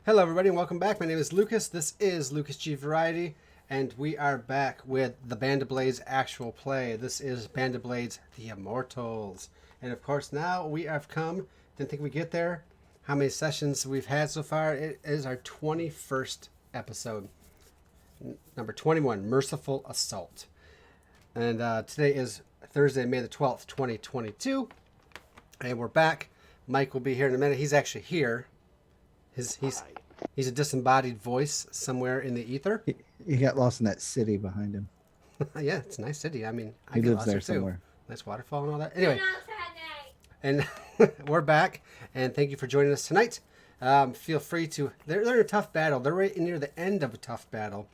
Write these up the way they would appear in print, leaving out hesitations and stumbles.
Hello, everybody, and welcome back. My name is Lucas. This is Lucas G Variety, and we are back with the Band of Blades actual play. This is Band of Blades: The Immortals, and of course, now we have come. Didn't think we'd get there. How many sessions we've had so far? It is our 21st episode, number 21, Merciful Assault, and today is Thursday, May the 12th, 2022, and we're back. Mike will be here in a minute. He's actually here. He's a disembodied voice somewhere in the ether. He got lost in that city behind him. Yeah, it's a nice city. I mean, he lives there somewhere. Nice waterfall and all that. Anyway, and we're back, and thank you for joining us tonight. Feel free to. They're in a tough battle. They're right near the end of a tough battle.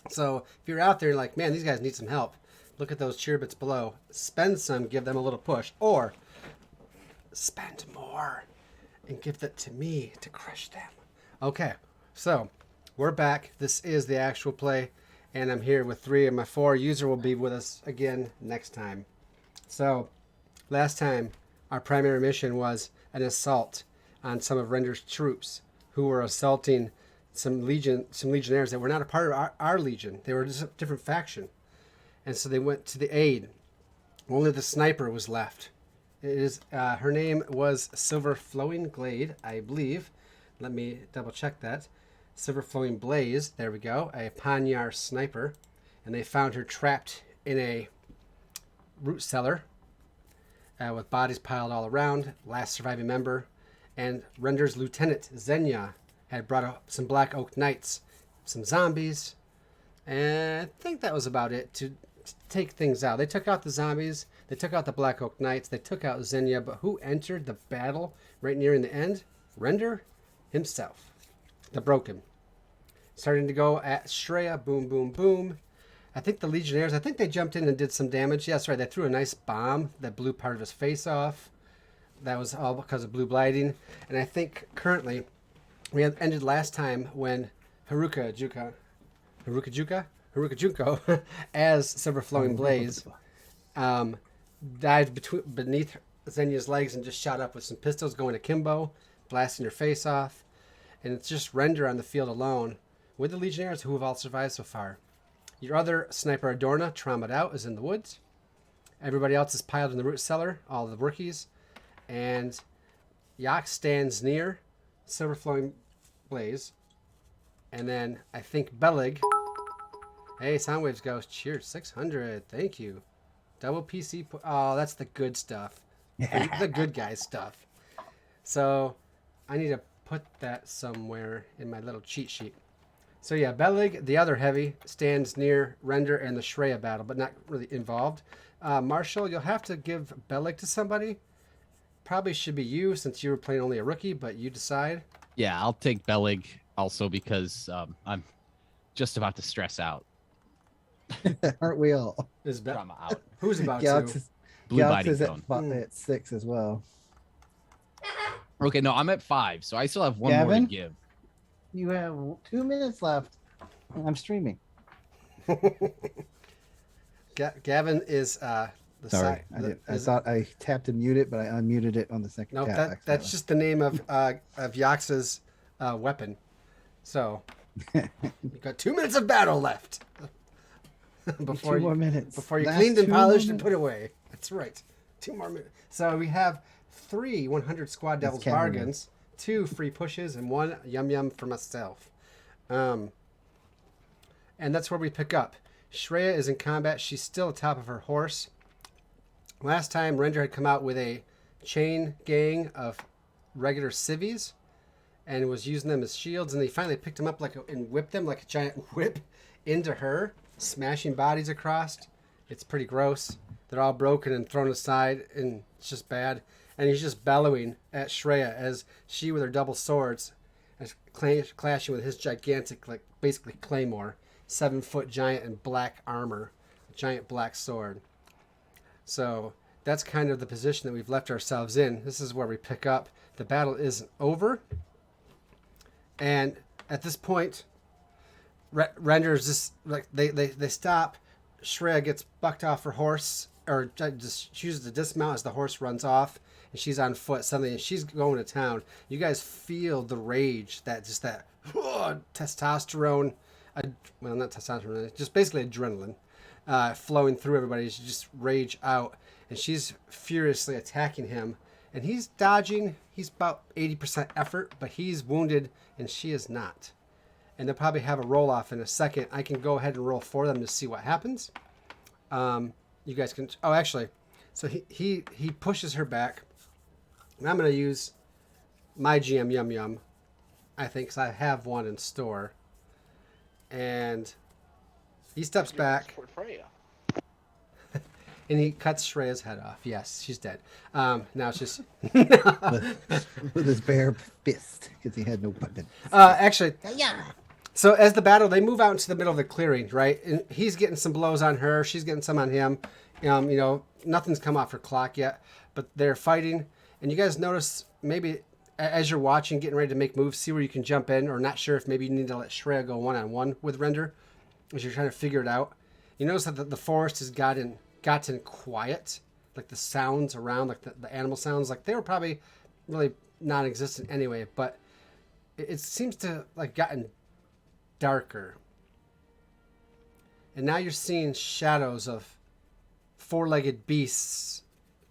So if you're out there, like, man, these guys need some help. Look at those cheer bits below. Spend some, give them a little push, or spend more and give that to me to crush them. Okay, so we're back. This is the actual play, and I'm here with 3 of my 4. User will be with us again next time. So last time, our primary mission was an assault on some of Render's troops who were assaulting some legionnaires that were not a part of our legion. They were just a different faction, and so they went to the aid. Only the sniper was left. It is her name was Silver Flowing Glade, I believe. Let me double check that. Silver Flowing Blaze, there we go, a Panyar sniper. And they found her trapped in a root cellar with bodies piled all around, last surviving member. And Render's lieutenant, Xenia, had brought up some Black Oak Knights, some zombies, and I think that was about it to take things out. They took out the zombies, they took out the Black Oak Knights, they took out Xenia, but who entered the battle right nearing the end? Render himself, the Broken. Starting to go at Shreya, boom, boom, boom. I think the Legionnaires, I think they jumped in and did some damage. Yeah, that's right, they threw a nice bomb that blew part of his face off. That was all because of blue blighting. And I think currently, we had ended last time when Haruka Junko, as Silver Flowing Blaze, dived beneath Xenia's legs and just shot up with some pistols going akimbo, blasting her face off. And it's just Render on the field alone with the Legionnaires who have all survived so far. Your other sniper, Adorna, traumatized out, is in the woods. Everybody else is piled in the root cellar, all the rookies. And Yak stands near Silver Flowing Blaze. And then I think Belig. Hey, Soundwaves Ghost. Cheers. 600. Thank you. Double PC. Oh, that's the good stuff. The good guy stuff. So I need to put that somewhere in my little cheat sheet. So yeah, Belig, the other heavy, stands near Render and the Shreya battle, but not really involved. Marshall, you'll have to give Belig to somebody. Probably should be you since you were playing only a rookie, but you decide. Yeah, I'll take Belig also because I'm just about to stress out. Aren't we all? Is Drama out. Who's about Galax to? Blue Galax biting is zone. at 6 as well. Okay, no, I'm at 5, so I still have one more to Gavin? give. You have 2 minutes left. I'm streaming. Gavin is the Sorry, side. I thought I tapped to mute it, but I unmuted it on the second No, tap. that's just the name of Yax's weapon. So you've got 2 minutes of battle left. Before 2 more minutes. Before you Last cleaned and 2 more polished and minutes. put away. That's right. 2 more minutes. So we have 3 100 Squad Devils counting. bargains, 2 free pushes, and 1 yum yum for myself. And that's where we pick up. Shreya is in combat. She's still atop of her horse. Last time, Render had come out with a chain gang of regular civvies and was using them as shields, and they finally picked them up and whipped them like a giant whip into her, smashing bodies across. It's pretty gross. They're all broken and thrown aside, and it's just bad. And he's just bellowing at Shreya as she, with her double swords, is clashing with his gigantic, like basically claymore, 7-foot giant in black armor, giant black sword. So that's kind of the position that we've left ourselves in. This is where we pick up. The battle isn't over. And at this point, Render's just like they stop. Shreya gets bucked off her horse or just chooses to dismount as the horse runs off, and she's on foot suddenly, and she's going to town. You guys feel the rage, that testosterone, well, not testosterone, just basically adrenaline, flowing through everybody. She just rage out, and she's furiously attacking him, and he's dodging. He's about 80% effort, but he's wounded, and she is not. And they'll probably have a roll off in a second. I can go ahead and roll for them to see what happens. You guys can. Oh, actually, so he pushes her back, and I'm gonna use my GM Yum Yum, I think, because I have one in store. And he steps back, and he cuts Shreya's head off. Yes, she's dead. Now it's just with his bare fist because he had no weapon. actually. Yeah. So as the battle, they move out into the middle of the clearing, right? And he's getting some blows on her. She's getting some on him. Nothing's come off her clock yet, but they're fighting. And you guys notice maybe as you're watching, getting ready to make moves, see where you can jump in, or not sure if maybe you need to let Shreya go one-on-one with Render as you're trying to figure it out. You notice that the forest has gotten quiet, like the sounds around, like the animal sounds, like they were probably really non-existent anyway, but it seems to like gotten darker. And now you're seeing shadows of four-legged beasts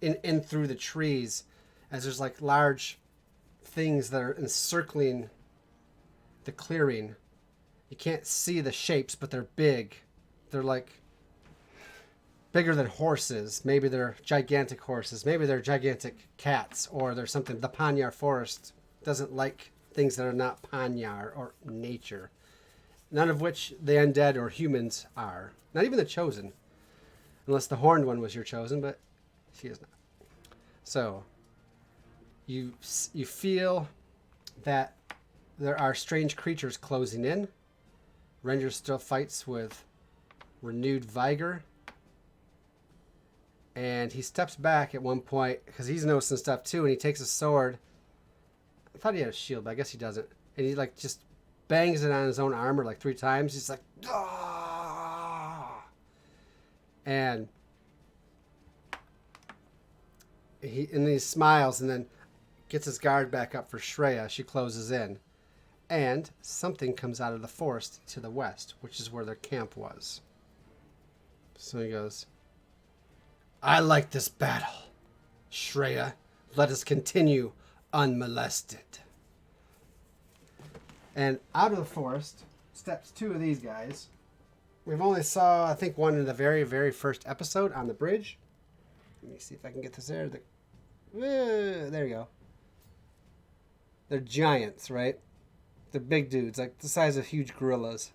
in through the trees, as there's like large things that are encircling the clearing. You can't see the shapes, but they're big. They're like bigger than horses. Maybe they're gigantic horses. Maybe they're gigantic cats, or there's something. The Panyar forest doesn't like things that are not Panyar or nature. None of which the undead or humans are. Not even the chosen. Unless the horned one was your chosen, but she is not. So, you feel that there are strange creatures closing in. Ranger still fights with renewed vigor. And he steps back at one point, because he's noticing stuff too, and he takes a sword. I thought he had a shield, but I guess he doesn't. And he like just bangs it on his own armor like 3 times. He's like, ah! And then he smiles and then gets his guard back up for Shreya. She closes in. And something comes out of the forest to the west, which is where their camp was. So he goes, I like this battle. Shreya, let us continue unmolested. And out of the forest steps 2 of these guys. We've only saw, I think, one in the very, very first episode on the bridge. Let me see if I can get this there. There you go. They're giants, right? They're big dudes, like the size of huge gorillas.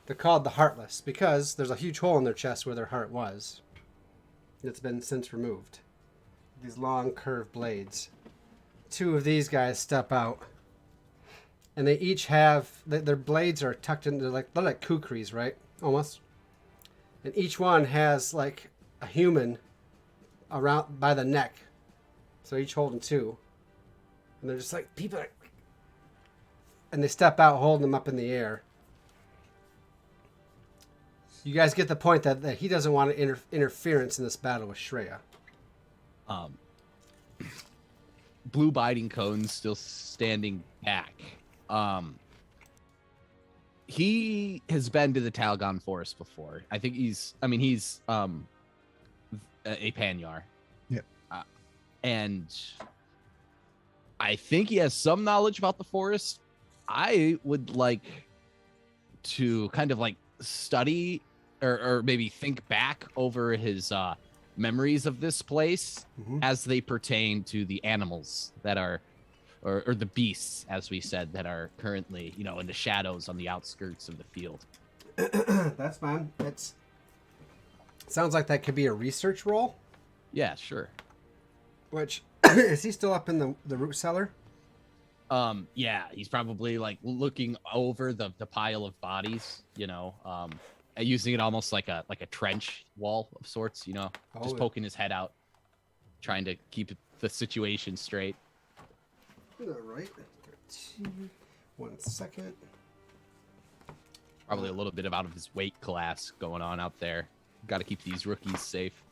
They're called the Heartless because there's a huge hole in their chest where their heart was. It's been since removed. These long curved blades. 2 of these guys step out. And they each have, their blades are tucked in, they're like kukris, right? Almost. And each one has like a human around by the neck. So each holding 2. And they're just like, people are, and they step out holding them up in the air. You guys get the point that he doesn't want interference in this battle with Shreya. Blue biting cones still standing back. He has been to the Talgon Forest before. I think he's a Panyar. Yep. And I think he has some knowledge about the forest. I would like to kind of like study or maybe think back over his memories of this place as they pertain to the animals that are, or the beasts, as we said, that are currently, in the shadows on the outskirts of the field. That's fine. Sounds like that could be a research roll. Yeah, sure. Which, is he still up in the root cellar? Yeah, he's probably like looking over the pile of bodies, using it almost like a trench wall of sorts, just poking his head out, trying to keep the situation straight. All right. 1 second. Probably a little bit of out of his weight class going on out there. Got to keep these rookies safe.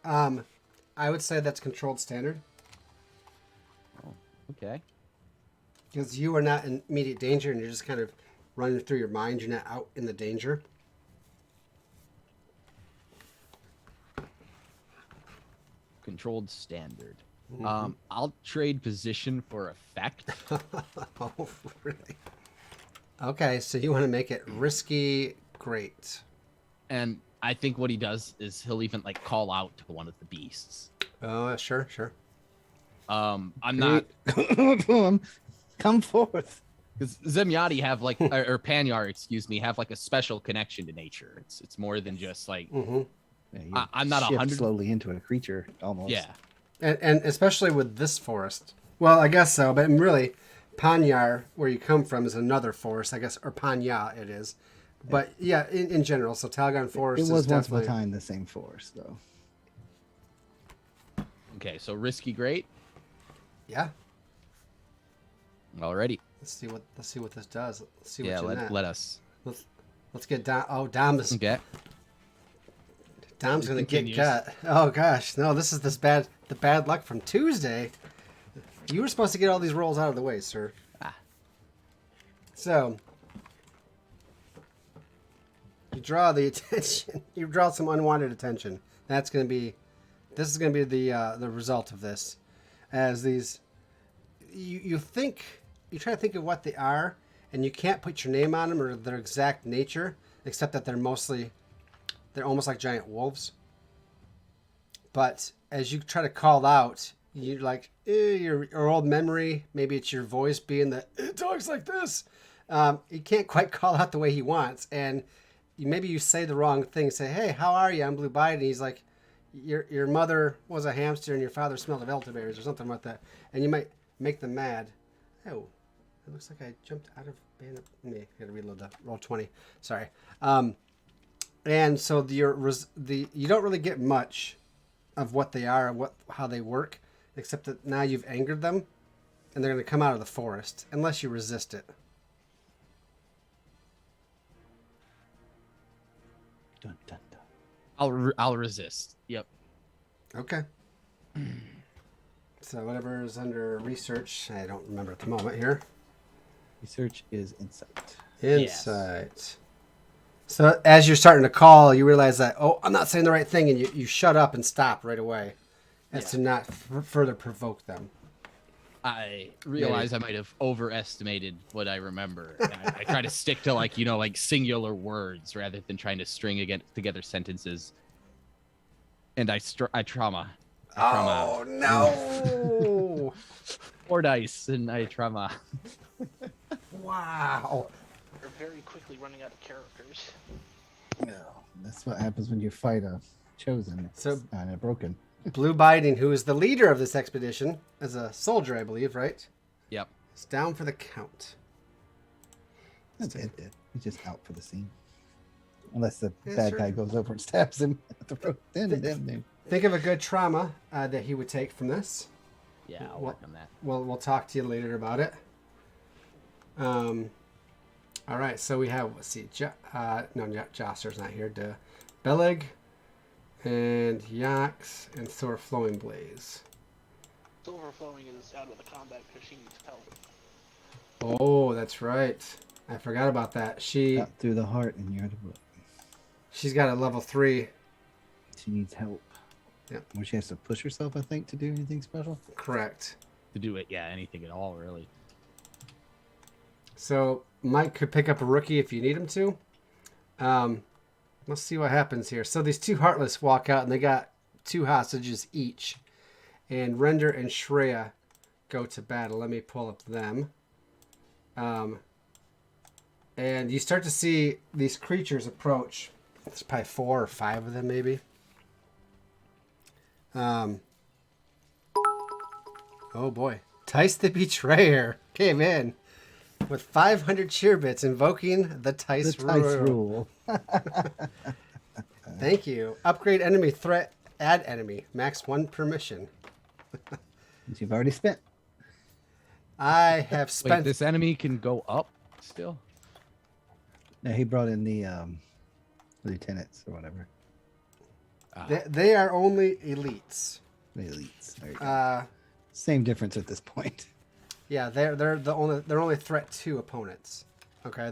I would say that's controlled standard. Oh, okay. Because you are not in immediate danger and you're just kind of running through your mind. You're not out in the danger. Controlled standard. I'll trade position for effect. Oh, really? Okay, so you want to make it risky. Great. And I think what he does is he'll even like call out to one of the beasts. Oh, sure. I'm not Come forth. because Zemyati have like or Panyar, excuse me, have like a special connection to nature. It's more than just like Yeah, I'm not shift 100 slowly into a creature almost. Yeah. And especially with this forest. Well, I guess so, but really, Panyar, where you come from, is another forest, I guess, or Panya it is. But yeah, in general, so Talgon Forest It was is once upon a definitely... time the same forest, though. Okay, so risky great. Yeah. Alrighty. Let's see what this does. Let's see Yeah, what's in that. let us. Let's get Dom. Oh, Dom's Okay. gonna get Continues. cut. Oh gosh, no! This is the bad luck from Tuesday. You were supposed to get all these rolls out of the way, sir. So you draw the attention. You draw some unwanted attention. This is gonna be the result of this, as these. You try to think of what they are, and you can't put your name on them or their exact nature, except that they're almost like giant wolves. But as you try to call out, you're like, your old memory, maybe it's your voice being that it talks like this. You can't quite call out the way he wants, and maybe you say the wrong thing. Say, hey, how are you? I'm Blue-Bite, and he's like, your mother was a hamster and your father smelled of elderberries or something like that, and you might make them mad. Oh, it looks like I jumped out of bandit. I gotta reload that. Roll 20. Sorry. And so you don't really get much of what they are, how they work, except that now you've angered them, and they're gonna come out of the forest unless you resist it. Dun, dun, dun. I'll resist. Yep. Okay. So whatever is under research, I don't remember at the moment here. Research is insight. Insight. So as you're starting to call, you realize that, oh, I'm not saying the right thing, and you shut up and stop right away, as to not further provoke them. I realize I might have overestimated what I remember. And I try to stick to like singular words rather than trying to string together sentences. And I trauma. Oh no! 4 dice and I trauma. Wow. We're very quickly running out of characters. No, that's what happens when you fight a chosen. So- and a broken. Blue Biding, who is the leader of this expedition, as a soldier, I believe, right? Yep. Is down for the count. That's it. He's just out for the scene. Unless the Yeah, bad sure. guy goes over and stabs him at the throat. Then. Think of a good trauma that he would take from this. Yeah, I'll Well- work on that. We'll talk to you later about it. All right, so we have, let's see, Joster's not here. Beleg and Yax and Thor Flowing Blaze. Silver Flowing is out of the combat because she needs help. Oh, that's right. I forgot about that. Out through the heart and you're the blood. She's got a level 3. She needs help. Yep. Where she has to push herself, I think, to do anything special. Correct. To do it, yeah, anything at all, really. So Mike could pick up a rookie if you need him to. Let's see what happens here. So these two Heartless walk out and they got 2 hostages each. And Render and Shreya go to battle. Let me pull up them. And you start to see these creatures approach. There's probably 4 or 5 of them, maybe. Oh boy. Tice the Betrayer came in with 500 cheer bits invoking the Tice The Tice rule. rule. Thank you. Upgrade enemy threat. Add enemy. Max 1 per mission. Which you've already spent. I have Wait, spent... this enemy can go up still? No, he brought in the lieutenants or whatever. They are only elites. Elites. There you go. Same difference at this point. Yeah, they're only threat to opponents. Okay,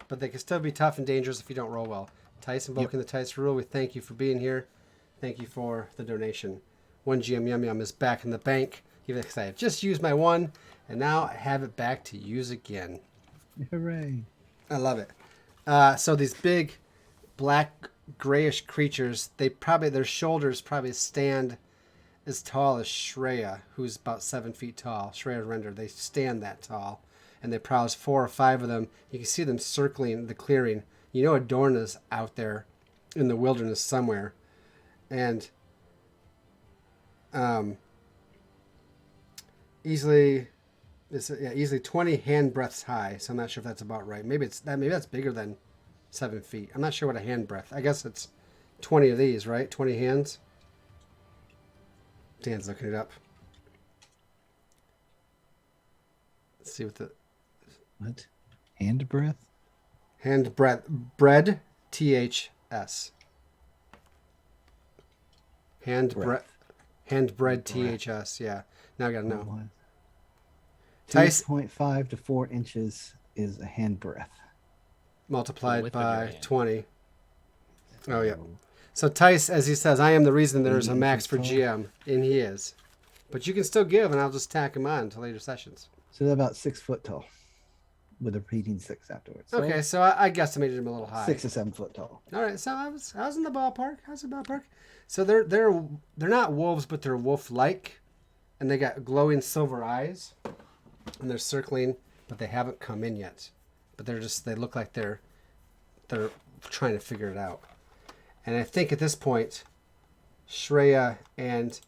but they can still be tough and dangerous if you don't roll well. Tice invoking the Tice rule. We thank you for being here. Thank you for the donation. 1GM Yum Yum is back in the bank. Even because I have just used my one, and now I have it back to use again. Hooray! I love it. So these big, black, grayish creatures, their shoulders probably stand as tall as Shreya, who's about 7 feet tall. Shreya Render, they stand that tall. And they probably 4 or 5 of them. You can see them circling the clearing. You know Adorna's out there in the wilderness somewhere. And easily 20 hand breaths high. So I'm not sure if that's about right. Maybe that's bigger than 7 feet. I'm not sure what a hand breath. I guess it's 20 of these, right? 20 hands. Dan's looking it up. Let's see what? Hand breath? Hand breath. Bread. THS. Hand breath. Hand bread. THS. Yeah. Now I gotta know. 2.5 to 4 inches is a hand breath. Multiplied by 20. Oh, yeah. So Tice, as he says, I am the reason there's a max for GM, and he is. But you can still give, and I'll just tack him on to later sessions. So they're about 6 foot tall, with a repeating 6 afterwards. So okay, so I guesstimated him a little high. 6 or 7 foot tall. All right, so I was in the ballpark. So they're not wolves, but they're wolf-like, and they got glowing silver eyes, and they're circling, but they haven't come in yet. But they look like they're trying to figure it out. And I think at this point, Shreya and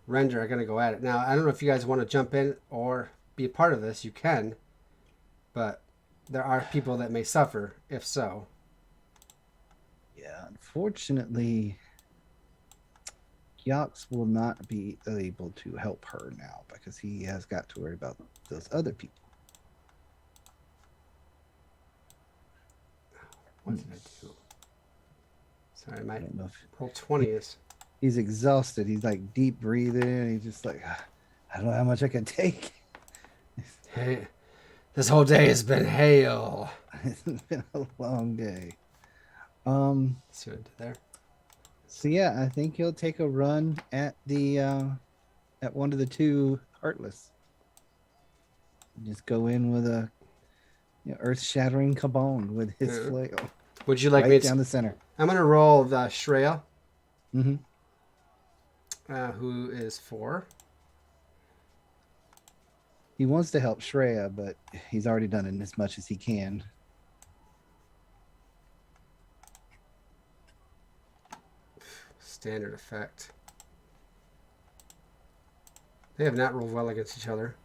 Render are going to go at it. Now, I don't know if you guys want to jump in or be a part of this. You can. But there are people that may suffer, if so. Yeah, unfortunately, Gyox will not be able to help her now because he has got to worry about those other people. What did I do? Sorry, my don't know if roll 20 is. He's exhausted. He's like deep breathing. And he's just like, I don't know how much I can take. Hey, this whole day has been hell. It's been a long day. See what I did there? So yeah, I think he'll take a run at the at one of the 2 heartless. Just go in with a earth-shattering kabong with his flail. Would you like right me down the center? I'm gonna roll the Shreya. Mm-hmm. Who is 4? He wants to help Shreya, but he's already done it as much as he can. Standard effect. They have not rolled well against each other.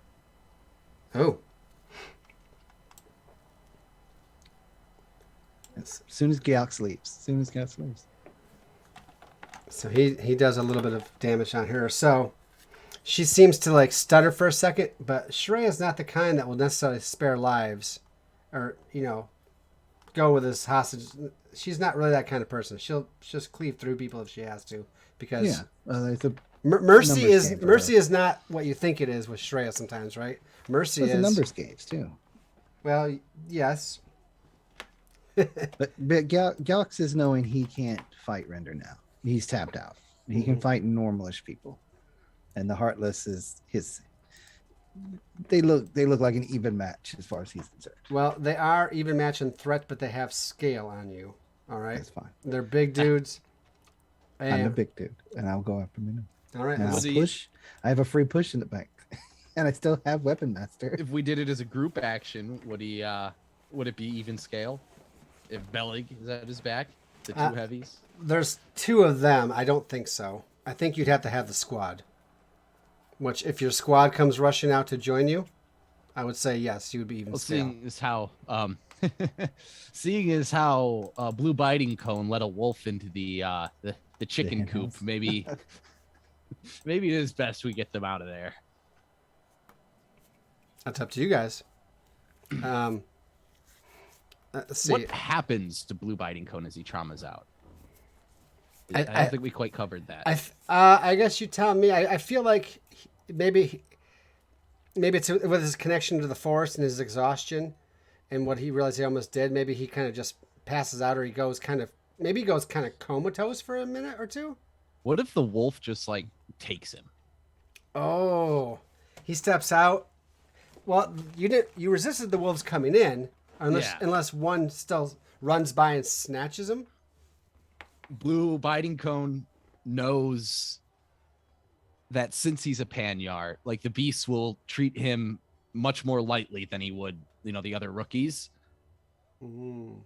Oh. As soon as Gyox leaves. So he does a little bit of damage on her. So she seems to like stutter for a second, but Shreya is not the kind that will necessarily spare lives or, go with his hostage. She's not really that kind of person. She'll just cleave through people if she has to because Mercy is not what you think it is with Shreya sometimes, right? Mercy is a numbers games too. Well, yes. but Galax is knowing he can't fight Render now. He's tapped out. He can fight normalish people, and the Heartless is his. They look like an even match as far as he's concerned. Well, they are even match in threat, but they have scale on you. All right, that's fine. They're big dudes. I'm a big dude, and I'll go after him. All right, and I'll push. I have a free push in the bank, and I still have Weapon Master. If we did it as a group action, would it be even scale? If Bellig is at his back, the 2 heavies? There's 2 of them. I don't think so. I think you'd have to have the squad. Which, if your squad comes rushing out to join you, I would say yes, you would be even scale. Seeing as how Blue Biting Cone let a wolf into the chicken coop, maybe it is best we get them out of there. That's up to you guys. Let's see. What happens to Blue Biting Cone as he traumas out? I don't think we quite covered that. I guess you tell me. I feel like maybe it's with his connection to the forest and his exhaustion and what he realized he almost did. Maybe he kind of just passes out, or he goes kind of comatose for a minute or two. What if the wolf just like takes him? Oh, he steps out. Well, you resisted the wolves coming in, unless one still runs by and snatches him. Blue Biting Cone knows that since he's a Panyar, like the beasts will treat him much more lightly than he would, the other rookies. Mm.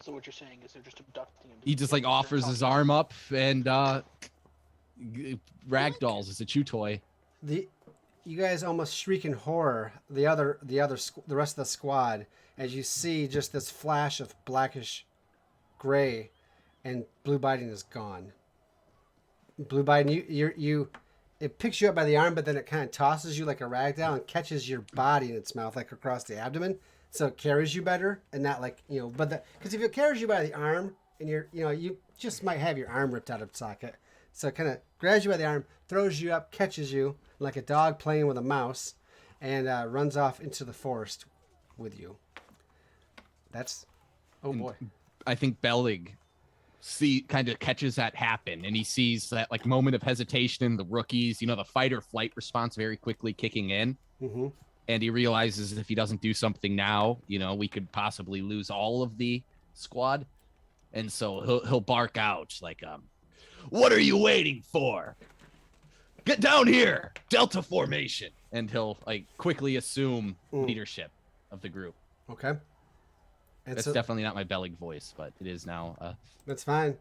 So what you're saying is they're just abducting him. He just like offers his arm up and ragdolls as a chew toy. You guys almost shriek in horror. The rest of the squad, as you see just this flash of blackish gray, and Blue Biting is gone. Blue Biting, it picks you up by the arm, but then it kind of tosses you like a rag doll and catches your body in its mouth, like across the abdomen, so it carries you better and not like because if it carries you by the arm and you just might have your arm ripped out of socket. So it kind of grabs you by the arm, throws you up, catches you like a dog playing with a mouse, and runs off into the forest with you. Boy. I think Bellig kind of catches that happen, and he sees that like moment of hesitation in the rookies, the fight or flight response very quickly kicking in. Mm-hmm. And he realizes if he doesn't do something now, we could possibly lose all of the squad. And so he'll bark out like, what are you waiting for? Get down here, Delta formation. And he'll like quickly assume leadership of the group. Okay. That's definitely not my Bellig voice, but it is now. That's fine.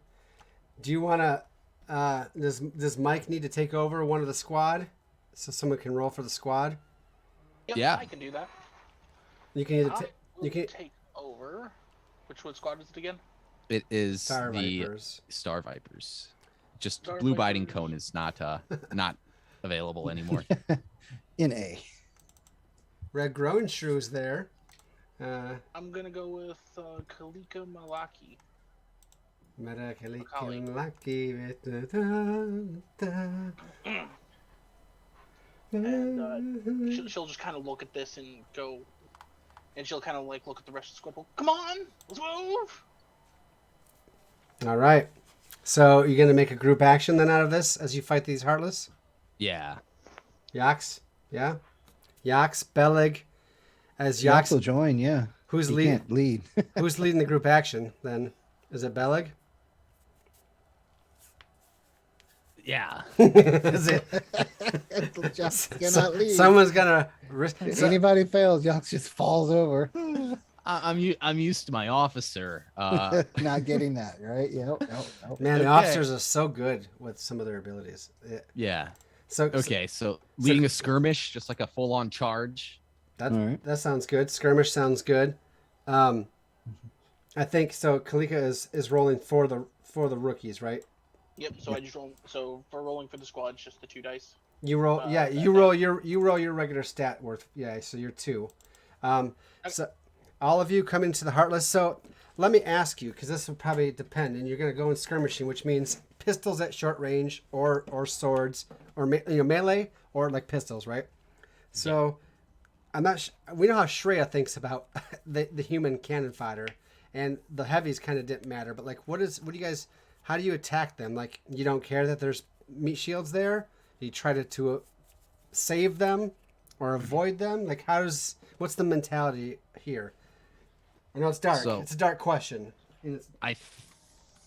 Do you want to? Does Mike need to take over one of the squad, so someone can roll for the squad? Yep, Yeah, I can do that. You can either take over. What squad is it again? It is Star the Vipers. Star Vipers. Just Star Blue Vipers. Biting Cone is not available anymore. In A. Red Growing Shrew's there. I'm gonna go with Kalika Malaki. And she'll just kind of look at this and go, and she'll kind of like look at the rest of the squad. Come on, let's move. All right. So you're gonna make a group action then out of this as you fight these Heartless? Yeah. Yax, yeah. Yax, Bellig, as Yax Yax. will join, yeah. Who's He leading? can't lead. Who's leading the group action then? Is it Bellig? Yeah. Is it? Just cannot lead. Someone's gonna. If anybody fails, Yax just falls over. I'm used to my officer. Not getting that, right? Yep. Man, the Okay. officers are so good with some of their abilities. Yeah. So Okay, so leading a skirmish, just like a full-on charge. That All right. that sounds good. Skirmish sounds good. I think so. Kalika is rolling for the rookies, right? Yep. So I just roll. So for rolling for the squad, it's just the 2 dice. You roll. Yeah, you roll your regular stat worth. Yeah, so you're 2. So all of you come into the Heartless. So let me ask you, because this will probably depend, and you're going to go in skirmishing, which means pistols at short range, or swords, or melee, or like pistols, right? So I'm not. We know how Shreya thinks about the human cannon fodder, and the heavies kind of didn't matter. But like, what do you guys? How do you attack them? Like, you don't care that there's meat shields there. You try to save them or avoid them. Like, what's the mentality here? I know it's dark. So- It's a dark question. I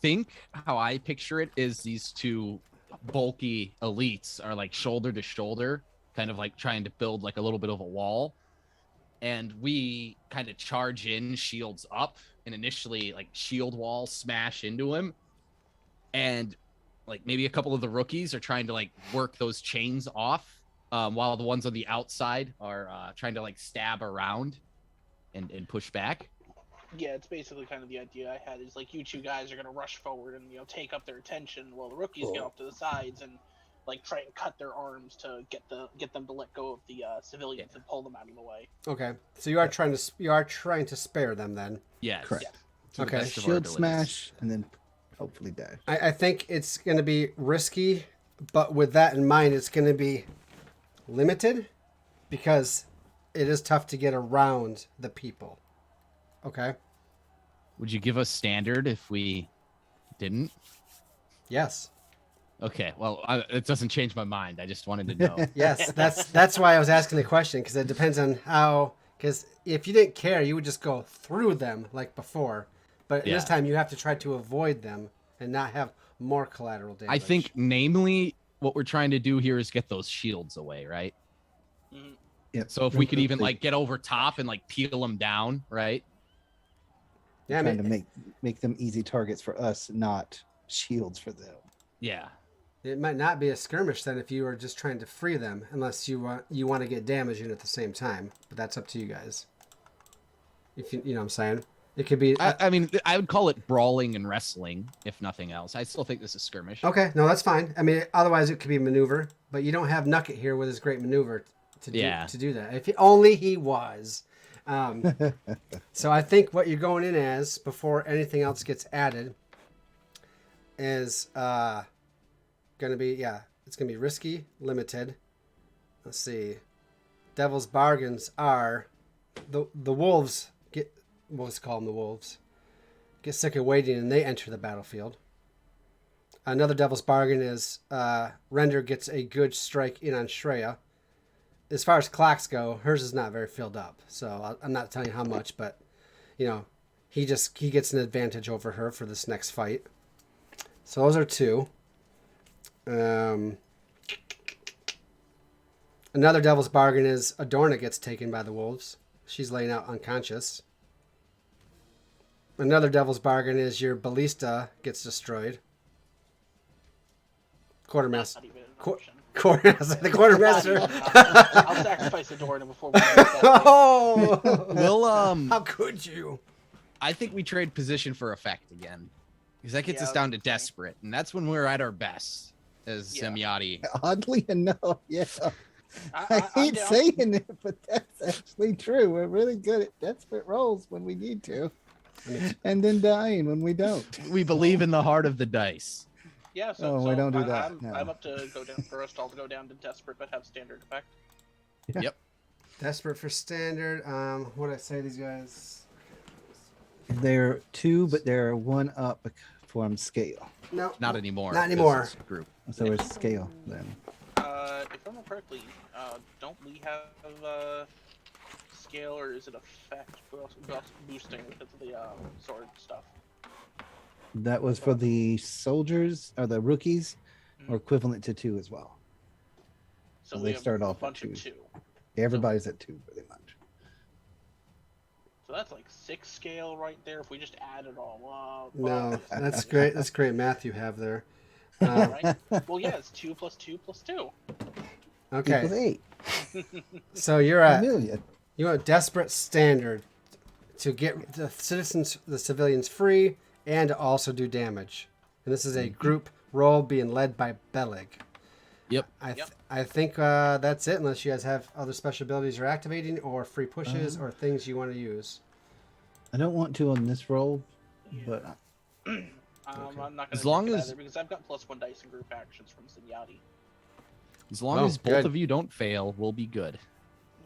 think how I picture it is these two bulky elites are like shoulder to shoulder, kind of like trying to build like a little bit of a wall. And we kind of charge in, shields up, and initially like shield wall smash into him. And like maybe a couple of the rookies are trying to like work those chains off, while the ones on the outside are trying to like stab around and push back. Yeah, it's basically kind of the idea I had is like you two guys are gonna rush forward and take up their attention while the rookies get off to the sides and like try and cut their arms to get them to let go of the civilians and pull them out of the way. Okay, so you are trying to spare them then. Yes. Correct. To the Okay. best of our Shield abilities. smash and then hopefully die. I think it's going to be risky, but with that in mind, it's going to be limited because it is tough to get around the people. Okay? Would you give us standard if we didn't? Yes. Okay, well, it doesn't change my mind. I just wanted to know. Yes, that's why I was asking the question, because it depends on how. Because if you didn't care, you would just go through them like before. But this time, you have to try to avoid them and not have more collateral damage. I think, namely, what we're trying to do here is get those shields away, right? Mhm. Yep. So if we could even like get over top and like peel them down, right? Yeah, I Trying mean, to make them easy targets for us, not shields for them. Yeah. it might not be a skirmish then if you were just trying to free them, unless you want to get damage in at the same time. But that's up to you guys. If you know what I'm saying. It could be. I mean, I would call it brawling and wrestling, if nothing else. I still think this is skirmish. Okay, no, that's fine. I mean, otherwise it could be maneuver, but you don't have Nugget here with his great maneuver to do that. If only he was. So I think what you're going in as before anything else gets added is going to be it's going to be risky, limited. Let's see. Devil's bargains are the wolves get. Let's call them the wolves. Get sick of waiting and they enter the battlefield. Another devil's bargain is Render gets a good strike in on Shreya. As far as clocks go, hers is not very filled up. So I'm not telling you how much, but he gets an advantage over her for this next fight. So those are two. Another devil's bargain is Adorna gets taken by the wolves. She's laying out unconscious. Another devil's bargain is your ballista gets destroyed. Quartermaster. Not even an option. The quartermaster. I'll sacrifice Adorna before we get that. Oh, We'll how could you? I think we trade position for effect again, because that gets Yeah, us down to okay. desperate, and that's when we're at our best as Yeah. Semyati. Oddly enough, yeah. I I'm hate down. saying it, but that's actually true. We're really good at desperate rolls when we need to, and then dying when we don't. We believe in the heart of the dice. Yeah, Oh, we don't do that, I'm, no. I'm up to go down first. I'll go down to desperate, but have standard effect. Yeah. Yep. Desperate for standard. What did I say? These guys. They're two, but they're one up from scale. No, Not anymore. Not anymore. This is Group. So it's scale then. If I remember correctly, don't we have scale, or is it effect boosting because of the sword stuff? That was for the soldiers or the rookies, or equivalent to 2 as well. So Well, we they have start a off at bunch of 2. 2. Everybody's at 2 pretty much. So that's like 6 scale right there. If we just add it all up. No, that's great. That's great math you have there. Right? Well, yeah, it's 2 plus 2 plus 2. Equals Okay, 8 so you're at million. you want desperate standard to get the civilians free and to also do damage. And this is a group roll being led by Belig. Yep. I think that's it, unless you guys have other special abilities you're activating or free pushes or things you want to use. I don't want to on this roll, but I'm not going As to long take it as- either because I've got +1 dice in group actions from Sinyati. As long Oh, as both good. of you don't fail, we'll be good.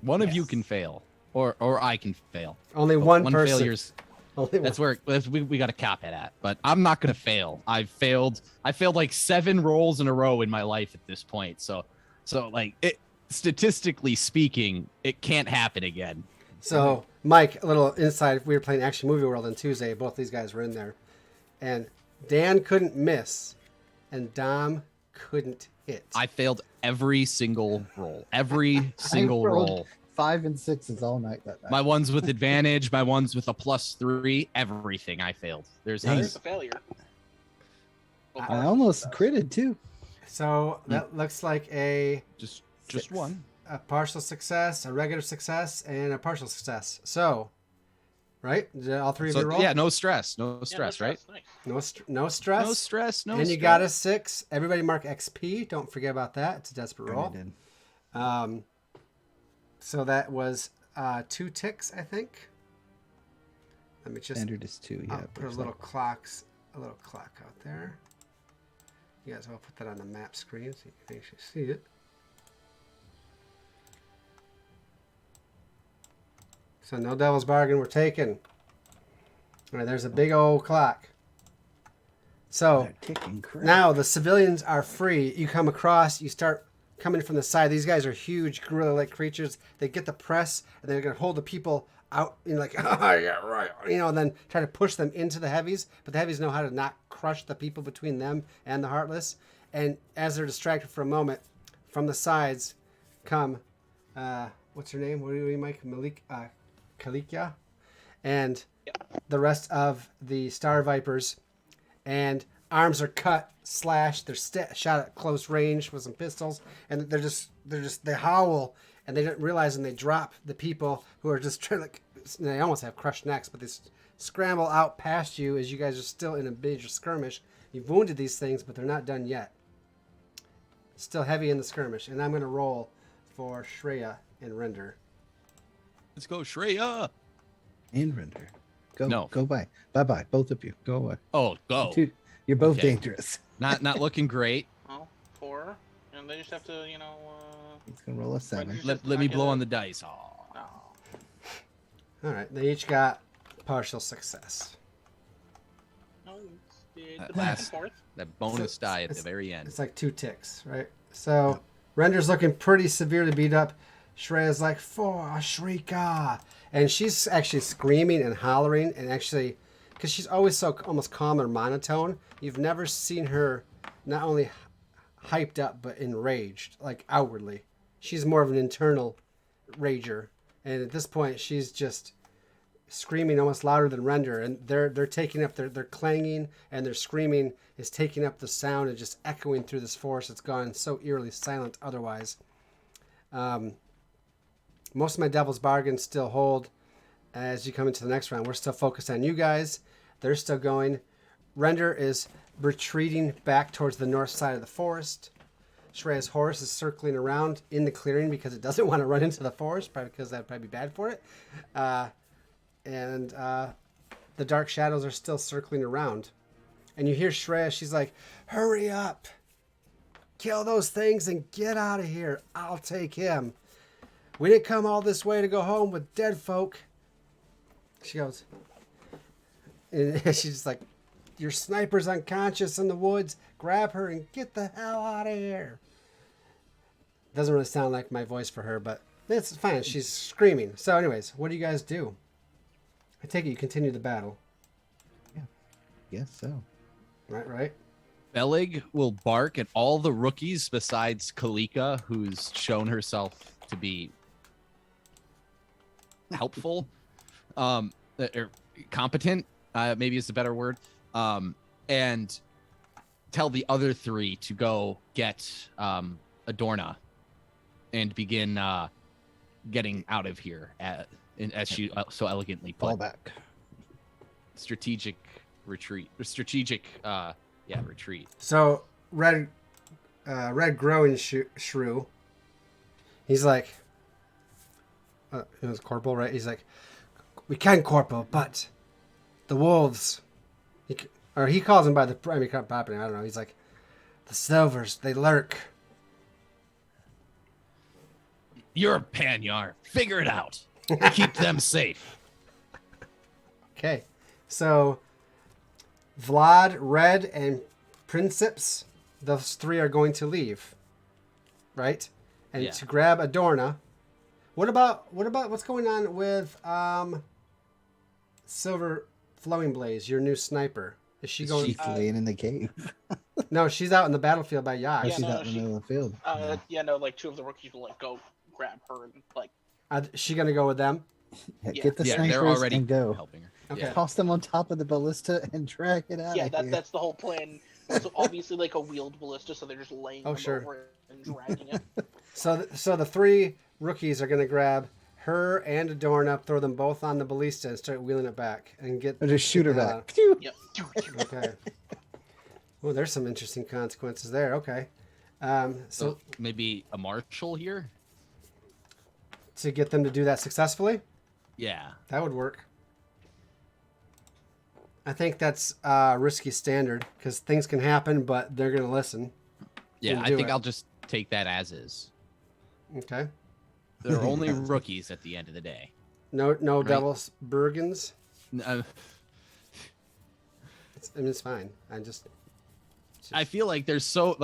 One of you can fail, or I can fail. Only But one person. failure's Only that's where we got to cap it at. But I'm not gonna fail. I failed like 7 rolls in a row in my life at this point. So like it, statistically speaking, it can't happen again. So, Mike, a little insight. We were playing Action Movie World on Tuesday. Both these guys were in there. And Dan couldn't miss, and Dom couldn't hit. I failed every single roll. Every single rolled roll. 5 and 6s all night that night. My ones with advantage, my ones with a +3, everything I failed. There's Dang. There's a failure. Well, I almost critted too. So, that looks like a just 6. one. partial success, a regular success, and a partial success. So, right? Did all three of you So roll? yeah, no stress, no Yeah, stress, no right? Nice. No stress. No stress, no. and you stress. got a 6. Everybody mark XP. Don't forget about that. It's a desperate roll. I did. So that was 2 ticks, I think. Let me just Standard is 2. Yeah. put a looks little like. clocks a little clock out there. You guys will put that on the map screen so you can actually see it. So no devil's bargain, we're taking. All right, there's a big old clock. So They're ticking crap. now the civilians are free. You come across, you start coming from the side. These guys are huge gorilla-like creatures. They get the press, and they're going to hold the people out, like, oh, yeah, right. And then try to push them into the heavies. But the heavies know how to not crush the people between them and the Heartless. And as they're distracted for a moment, from the sides come, what's her name? What do you Mike? Kalikia, and the rest of the Star Vipers, and arms are cut, slashed. They're shot at close range with some pistols, and they howl, and they don't realize, and they drop the people who are just trying to. They almost have crushed necks, but they scramble out past you as you guys are still in a major skirmish. You've wounded these things, but they're not done yet. Still heavy in the skirmish, and I'm going to roll for Shreya and Render. Let's go, Shreya. And Render. Go. No. Go by. Bye-bye. Both of you. Go away. Oh, go. Dude, you're both Okay. dangerous. Not looking great. Well, 4, and they just have to, you know. He's going to roll a 7. Just Let me not blow get on it. the dice. Oh. All right, they each got partial success. No, it's the back and Last- forth. That bonus die at the it's- very end. It's like 2 ticks, right? So Render's looking pretty severely beat up. Shreya's like, for Shrika. And she's actually screaming and hollering, and actually, because she's always so almost calm and monotone, you've never seen her not only hyped up, but enraged, like outwardly. She's more of an internal rager. And at this point, she's just screaming almost louder than Render, and they're taking up they're clanging, and their screaming is taking up the sound and just echoing through this forest. It's gone so eerily silent otherwise. Most of my devil's bargains still hold as you come into the next round. We're still focused on you guys. They're still going. Render is retreating back towards the north side of the forest. Shreya's horse is circling around in the clearing because it doesn't want to run into the forest, probably because that'd probably be bad for it. And the dark shadows are still circling around. And you hear Shreya, she's like, hurry up. Kill those things and get out of here. I'll take him. We didn't come all this way to go home with dead folk. She goes, and she's just like, your sniper's unconscious in the woods. Grab her and get the hell out of here. Doesn't really sound like my voice for her, but it's fine. She's screaming. So anyways, what do you guys do? I take it you continue the battle. Yes, so. Right? Belig will bark at all the rookies besides Kalika, who's shown herself to be helpful, or competent, maybe is the better word, and tell the other 3 to go get Adorna and begin getting out of here, as she so elegantly Fall put. back. Strategic retreat. Retreat. So red growing shrew. He's like, it was Corporal, right? He's like, we can, Corporal, but the wolves, he calls them by the primary property. I don't know. He's like, the silvers, they lurk. You're a Panyar. Figure it out. Keep them safe. Okay, so Vlad, Red, and Princeps, those 3 are going to leave, right? And Yeah. to grab Adorna. What about what's going on with Silver Flowing Blaze, your new sniper? Is she going? She's laying in the cave. No, she's out in the battlefield by Yag. Oh, Yeah, she's no, out in the middle of the field. Like 2 of the rookies will like go grab her and like. Is she gonna go with them? Get the Yeah, snipers they're already and go. helping her. Okay. Yeah. Toss them on top of the ballista and drag it out Yeah, of here. that's the whole plan. So obviously like a wheeled ballista, so they're just laying them sure. over it and dragging it. So the 3 rookies are gonna grab her and Adorna, throw them both on the ballista, and start wheeling it back and get. Or just shoot her get the hell back. out. Phew. Yep. Okay. Well, there's some interesting consequences there. Okay. So So maybe a marshal here? to get them to do that successfully, Yeah. that would work. I think that's risky standard because things can happen, but they're gonna listen. Yeah, and I do think it. I'll just take that as is. Okay. They're only rookies at the end of the day. No Right. Devil's Bergens. Uh, It's fine. I feel like there's so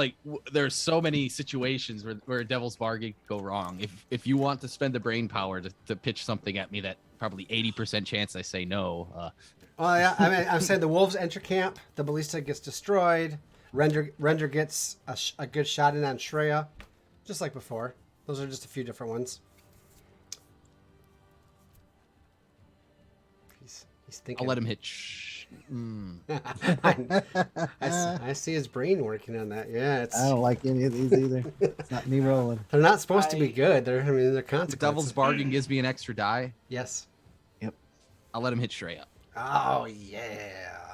many situations where a devil's bargain could go wrong. If you want to spend the brain power to pitch something at me that probably 80% chance I say no. Oh yeah, I mean, I'm saying the wolves enter camp. The ballista gets destroyed. Render gets a good shot in on Shreya, just like before. Those are just a few different ones. He's thinking. I'll let him hit. I see his brain working on that. Yeah, I don't like any of these either. It's not me rolling. They're not supposed to be good. They're consequences. Devil's bargain gives me an extra die. Yes. Yep. I'll let him hit Shreya. Oh yeah.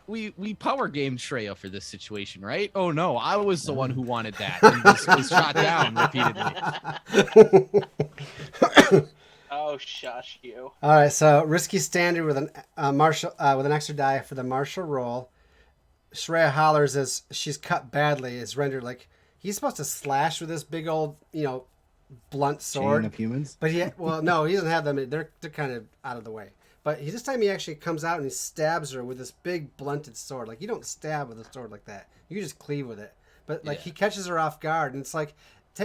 We power gamed Shreya for this situation, right? Oh no, I was the one who wanted that and was shot down repeatedly. Oh, shush you. All right, so risky standard with an martial with an extra die for the martial roll. Shreya hollers as she's cut badly. Is rendered like he's supposed to slash with this big old blunt sword. Chain of humans. But he no, he doesn't have them. They're kind of out of the way. But this time he actually comes out and he stabs her with this big blunted sword. Like you don't stab with a sword like that. You just cleave with it. But like he catches her off guard, and it's like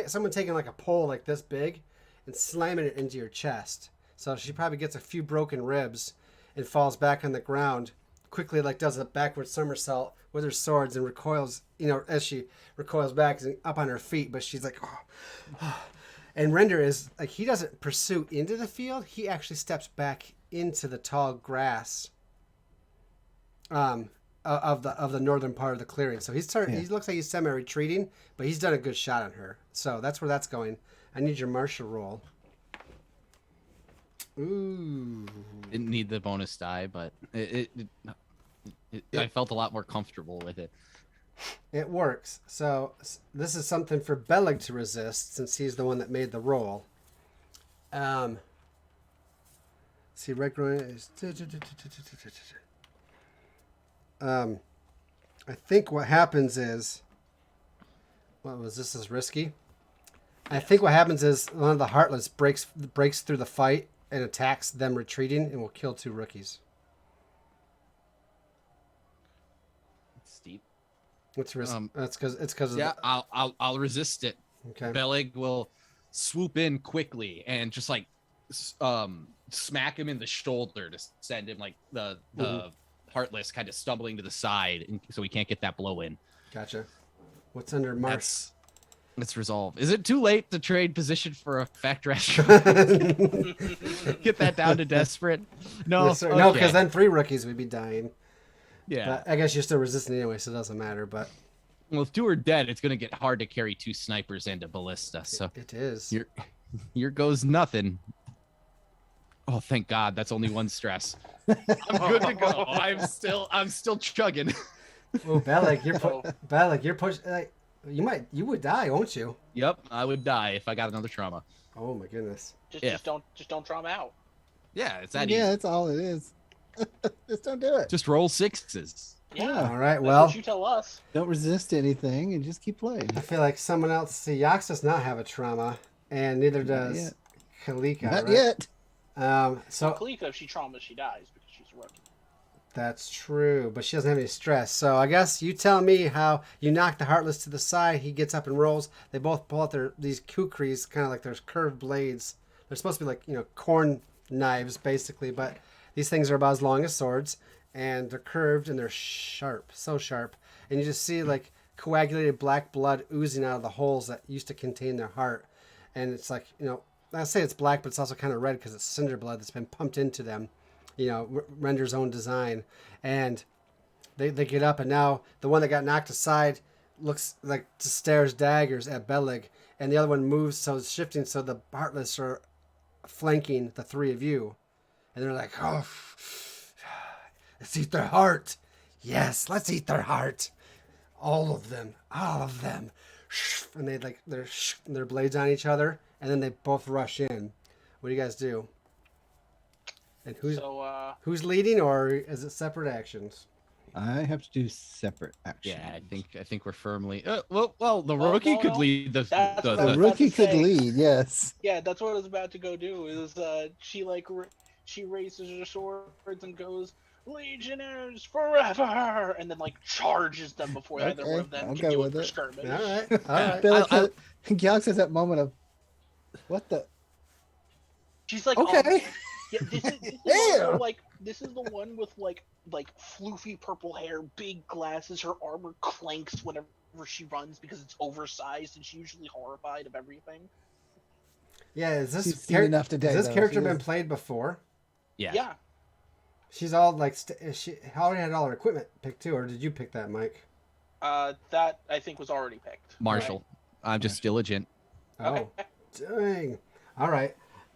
someone taking like a pole like this big and slamming it into your chest. So she probably gets a few broken ribs and falls back on the ground. Quickly like does a backward somersault with her swords and recoils. As she recoils back up on her feet, but she's like, oh. And Render is like he doesn't pursue into the field. He actually steps back into the tall grass of the northern part of the clearing. So he looks like he's semi-retreating, but he's done a good shot on her. So that's where that's going. I need your martial roll. Ooh. Didn't need the bonus die, but I felt a lot more comfortable with it. It works. So this is something for Bellig to resist since he's the one that made the roll. See, red groin is. I think what happens is. What was this? Is risky. I think what happens is one of the Heartless breaks through the fight and attacks them retreating and will kill 2 rookies. It's steep. What's risk? That's because Yeah, I'll resist it. Okay. Bellig will swoop in quickly and just like smack him in the shoulder to send him like the Heartless kind of stumbling to the side, so he can't get that blow in. Gotcha. What's under Mars? Let's resolve. Is it too late to trade position for a fact restaurant? Get that down to desperate? No, Yes, sir. No, because then 3 rookies would be dying. Yeah. But I guess you're still resisting anyway, so it doesn't matter. But Well, if 2 are dead, it's going to get hard to carry 2 snipers and a ballista. So it is. here goes nothing. Oh, thank God, that's only 1 stress. I'm good to go. I'm still chugging. Oh, Bellig, you're pushing. You would die, won't you? Yep, I would die if I got another trauma. Oh my goodness. Just don't trauma out. Yeah, it's that Yeah, easy. that's all it is. Just don't do it. Just roll 6s. Yeah. All right. That's Well, what you tell us. Don't resist anything and just keep playing. I feel like someone else. See, Yax does not have a trauma, and neither Not does yet. Kalika. Not right? yet. So Kalika, if she traumas, she dies because she's a rookie. that's true, but she doesn't have any stress. So I guess you tell me how you knock the Heartless to the side. He gets up and rolls. They both pull out these kukris, kind of like there's curved blades. They're supposed to be like corn knives, basically, but these things are about as long as swords, and they're curved and they're sharp, so sharp. And you just see like coagulated black blood oozing out of the holes that used to contain their heart. And it's like, I say it's black, but it's also kind of red because it's cinder blood that's been pumped into them. Render's own design. And they get up, and now the one that got knocked aside looks like just stares daggers at Bellig, and the other one moves, so it's shifting, so the Heartless are flanking the 3 of you. And they're like, oh, let's eat their heart. Yes, let's eat their heart. All of them. And they like their blades on each other, and then they both rush in. What do you guys do? And who's leading, or is it separate actions? I have to do separate actions. Yeah, I think we're firmly. Well, the rookie could lead the. That's what I was The about rookie to could say. lead, yes. Yeah, that's what I was about to go do. Is she raises her swords and goes, "Legionnaires forever!" and then like charges them before either one of them I'll can go do with it for it. skirmish. All right, all right. But Galax has that moment of, what the? She's like, Okay. Yeah, this is Ew. this is the one with like floofy purple hair, big glasses. Her armor clanks whenever she runs because it's oversized, and she's usually horrified of everything. Yeah, is She's this seen enough today, has this though. character She been is- played before? Yeah. Yeah. She's all like she already had all her equipment picked too, or did you pick that, Mike? That I think was already picked. Marshall. I'm just diligent. Oh, dang! All right,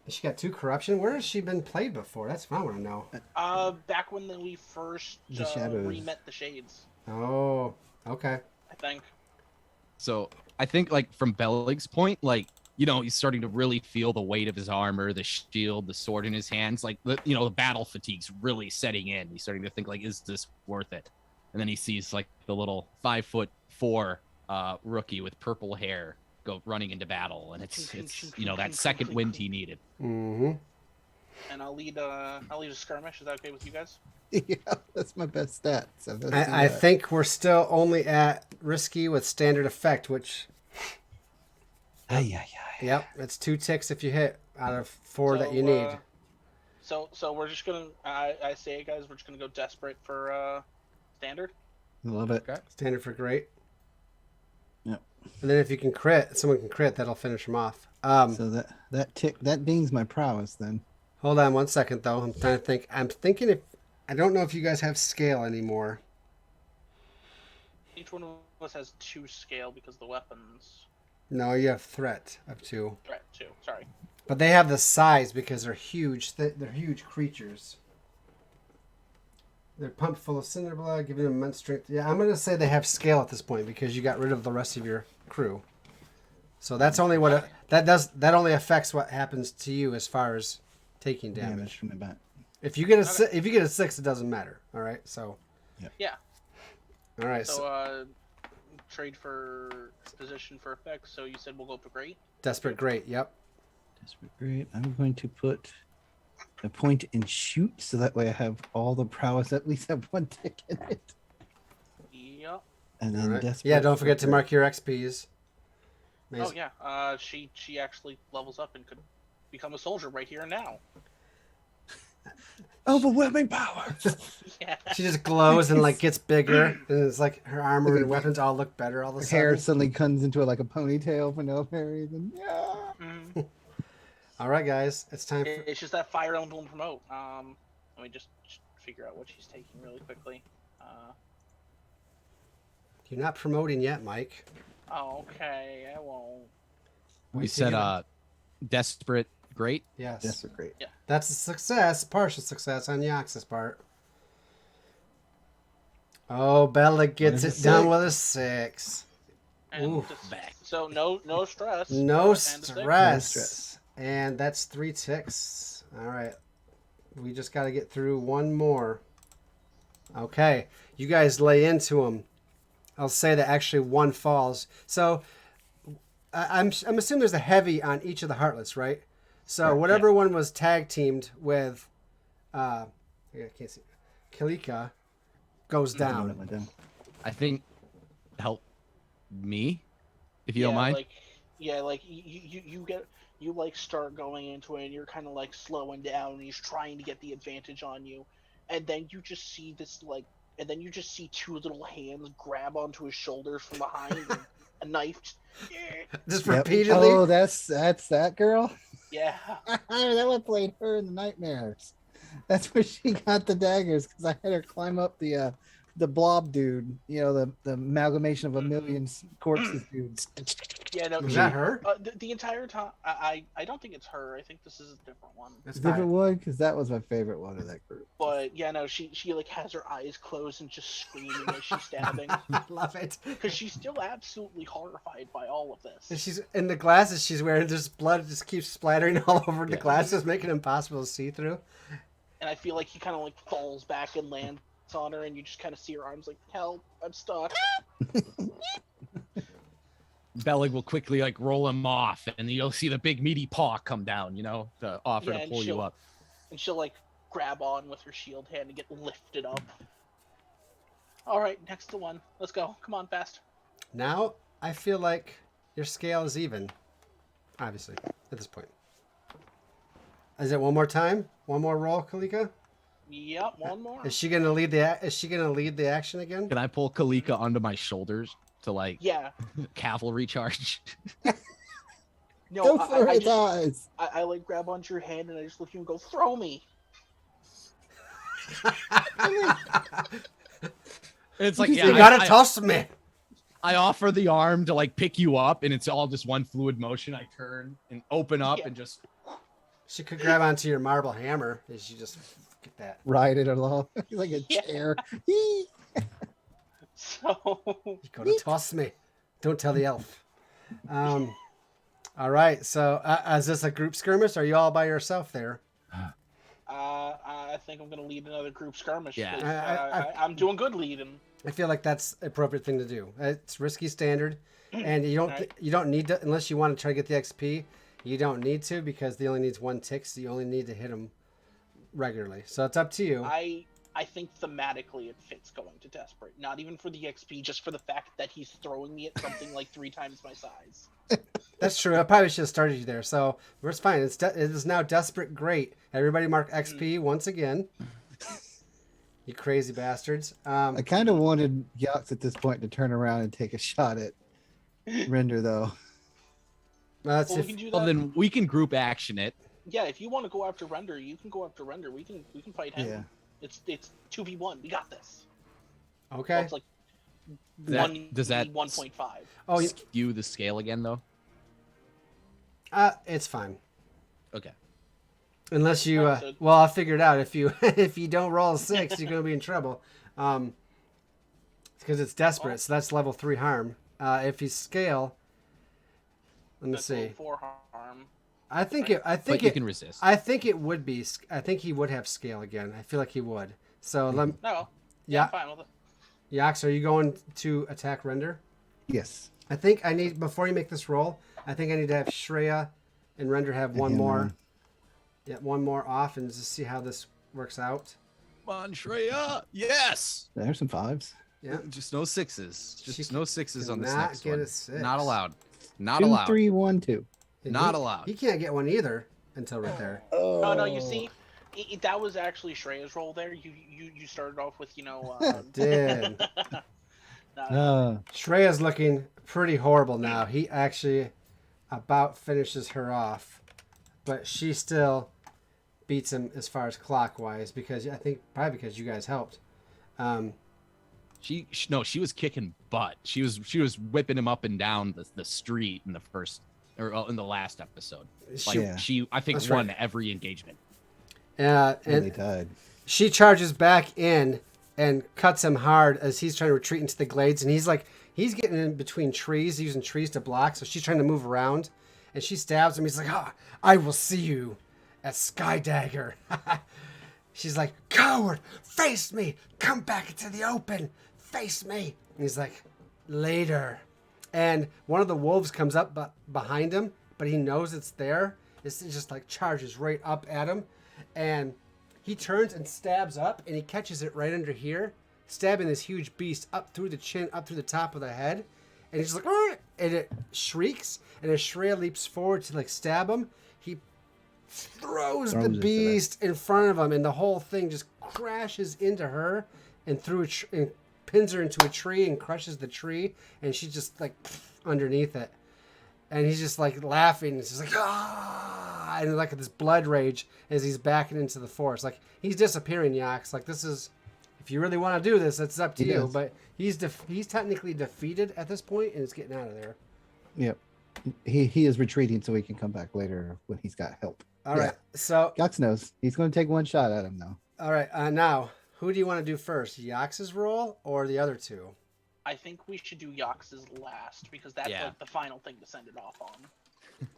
she got 2 corruption. Where has she been played before? That's what I want to know. Back when we first The Shadows. re-met the Shades, Oh, okay. I think. So I think like from Bellig's point, like, you know, he's starting to really feel the weight of his armor, the shield, the sword in his hands. Like, the battle fatigue's really setting in. He's starting to think like, is this worth it? And then he sees like the little 5'4" rookie with purple hair go running into battle, and it's that second wind he needed. Mm-hmm. And I'll lead a skirmish. Is that okay with you guys? Yeah, that's my best stat. So let's do I that. think we're still only at risky with standard effect, which yep, it's 2 ticks if you hit out of 4 that you need. So we're just gonna. I say it, guys. We're just gonna go desperate for standard. Love it. Okay. Standard for great. Yep. And then if you can crit, someone can crit, that'll finish them off. So that dings my prowess then. Hold on 1 second though. I'm trying to think. I'm thinking if I don't know if you guys have scale anymore. Each one of us has 2 scale because the weapons. No, you have threat of 2. Threat 2. Sorry. But they have the size because they're huge. They're huge creatures. They're pumped full of cinder blood, giving them immense strength. Yeah, I'm gonna say they have scale at this point because you got rid of the rest of your crew. So that's only what that does. That only affects what happens to you as far as taking damage. From the back. If you get a 6, it doesn't matter. All right. So. Yeah. All right. So trade for position for effects. So you said we'll go for great. Desperate great. Yep. Desperate great. I'm going to put a point in shoot, so that way I have all the prowess. At least have 1 tick in it. Yep. And All then right. desperate. Yeah. Don't forget to mark your XPs. Oh yeah. She actually levels up and could become a soldier right here and now. Overwhelming power. Yeah. She just glows and like gets bigger, and it's like her armor and weapons all look better all of a Her sudden. hair suddenly comes into like a ponytail for no reason. Yeah. Mhm. All right, guys, it's time for. It's just that fire emblem promote. Let me just figure out what she's taking really quickly. You're not promoting yet, Mike. Okay, I won't. We said desperate great. Yes. Desperate great. Yeah. That's a success, partial success on Yax's part. Oh, Bella gets What is it a done 6? with a 6. And Ooh. so no stress. No And a 6. stress. And that's 3 ticks. All right. We just got to get through 1 more. Okay. You guys lay into them. I'll say that actually 1 falls. So I'm assuming there's a heavy on each of the heartless, right? So Correct, whatever one was tag teamed with, I can't see, Kalika, goes down. I think help me, if you don't mind. You like start going into it and you're kind of like slowing down and he's trying to get the advantage on you, and then you just see 2 little hands grab onto his shoulders from behind and a knife. Just Yep. repeatedly. Oh, that's that girl. Yeah. That one played her in the nightmares. That's where she got the daggers, because I had her climb up the blob dude. You know, the amalgamation of a million corpses dudes. Yeah, no. Was that her? The entire time, I don't think it's her. I think this is a different one. That's Different fine. one, because that was my favorite one of that group. But yeah, no. She like has her eyes closed and just screaming as she's stabbing I love it. because she's still absolutely horrified by all of this. And she's in the glasses she's wearing. Just blood just keeps splattering all over the Yeah. glasses, making it impossible to see through. and I feel like he kind of like falls back and lands on her, and you just kind of see her arms like, help, I'm stuck. Bellig will quickly like roll him off, and you'll see the big meaty paw come down, to offer Yeah, to and pull you up. And she'll like grab on with her shield hand and get lifted up. All right, next to one. Let's go. Come on, fast. Now I feel like your scale is even. Obviously, at this point. Is it one more time? One more roll, Kalika? Yep, one more. Is she gonna lead the action again? Can I pull Kalika onto my shoulders to like Yeah. cavalry charge? No, Go for his eyes. I like grab onto your hand and I just look at you and go, throw me. It's like, You yeah, You gotta toss me. I offer the arm to like pick you up, and it's all just one fluid motion. I turn and open up and just. She could grab onto your marble hammer. And she just get that. Ride it along like a chair. So You gotta toss me. Don't tell the elf. All right. So is this a group skirmish? Are you all by yourself there? I think I'm gonna lead another group skirmish. Yeah. I'm doing good leading. I feel like that's the appropriate thing to do. It's risky standard, and you don't need to unless you want to try to get the XP. You don't need to because he only needs 1 tick, so you only need to hit him regularly. So it's up to you. I think thematically it fits going to desperate. Not even for the XP, just for the fact that he's throwing me at something like 3 times my size. That's true. I probably should have started you there. So it's fine. It is now desperate. Great. Everybody mark XP once again. You crazy bastards. I kind of wanted Yachts at this point to turn around and take a shot at Render, though. That's Well, we if, can do that. Well, then we can group action it. Yeah, if you want to go after Render, you can go after Render. We can fight him. Yeah. It's 2v1. We got this. okay. Well, it's like Does that 1.5. Oh, skew the scale again though? it's fine. Okay. Unless you, Alright, so- well, I'll figure it out. If you if you don't roll a 6, you're gonna be in trouble. Because it's desperate, so that's level 3 harm. If you scale, let me That's see. level 4 harm. I think it. But you can resist. I think it would be. I think he would have scale again. I feel like he would. So let. No. Yeah. I'm fine with it. Yax, are you going to attack Render? Yes. I think I need before you make this roll. I think I need to have Shreya and Render have one him more. on. Yeah, one more off, and just see how this works out. Come on, Shreya. Yes. There's some 5s. Yeah. Just no 6s. She Just no 6s on this cannot next get one. a 6. Not allowed. Not 2, allowed. 3, 1, 2. And Not he- allowed. He can't get one either until right there. Oh no, you see, that was actually Shreya's role there. You started off with Did. Shreya's looking pretty horrible now. He actually about finishes her off, but she still beats him as far as clockwise because I think probably because you guys helped. She was kicking butt. She was whipping him up and down the street in the first or in the last episode. Like Yeah. she I think That's won right. every engagement. Really And tied. she charges back in and cuts him hard as he's trying to retreat into the glades, and he's getting in between trees, using trees to block. So she's trying to move around, and she stabs him. He's like, I will see you at Skydagger. She's like, coward, face me, come back into the open, face me. And he's like, later. And one of the wolves comes up behind him, but he knows it's there. It just like charges right up at him, and he turns and stabs up, and he catches it right under here, stabbing this huge beast up through the chin, up through the top of the head. And he's just like, "Arr!" And it shrieks, and as Shreya leaps forward to like stab him, he throws the Throws it to beast in front of him, and the whole thing just crashes into her and through and pins her into a tree and crushes the tree, and she's just like underneath it. And he's just like laughing. He's just like, ah, and like this blood rage as he's backing into the forest. Like he's disappearing, Yax. Like this is, if you really want to do this, it's up to He you. does. But he's technically defeated at this point, and it's getting out of there. Yep. He is retreating so he can come back later when he's got help. All right. So Gox knows. He's going to take one shot at him now. all right. Now, who do you want to do first, Yax's roll or the other two? I think we should do Yox's last because that's Yeah. like the final thing to send it off on.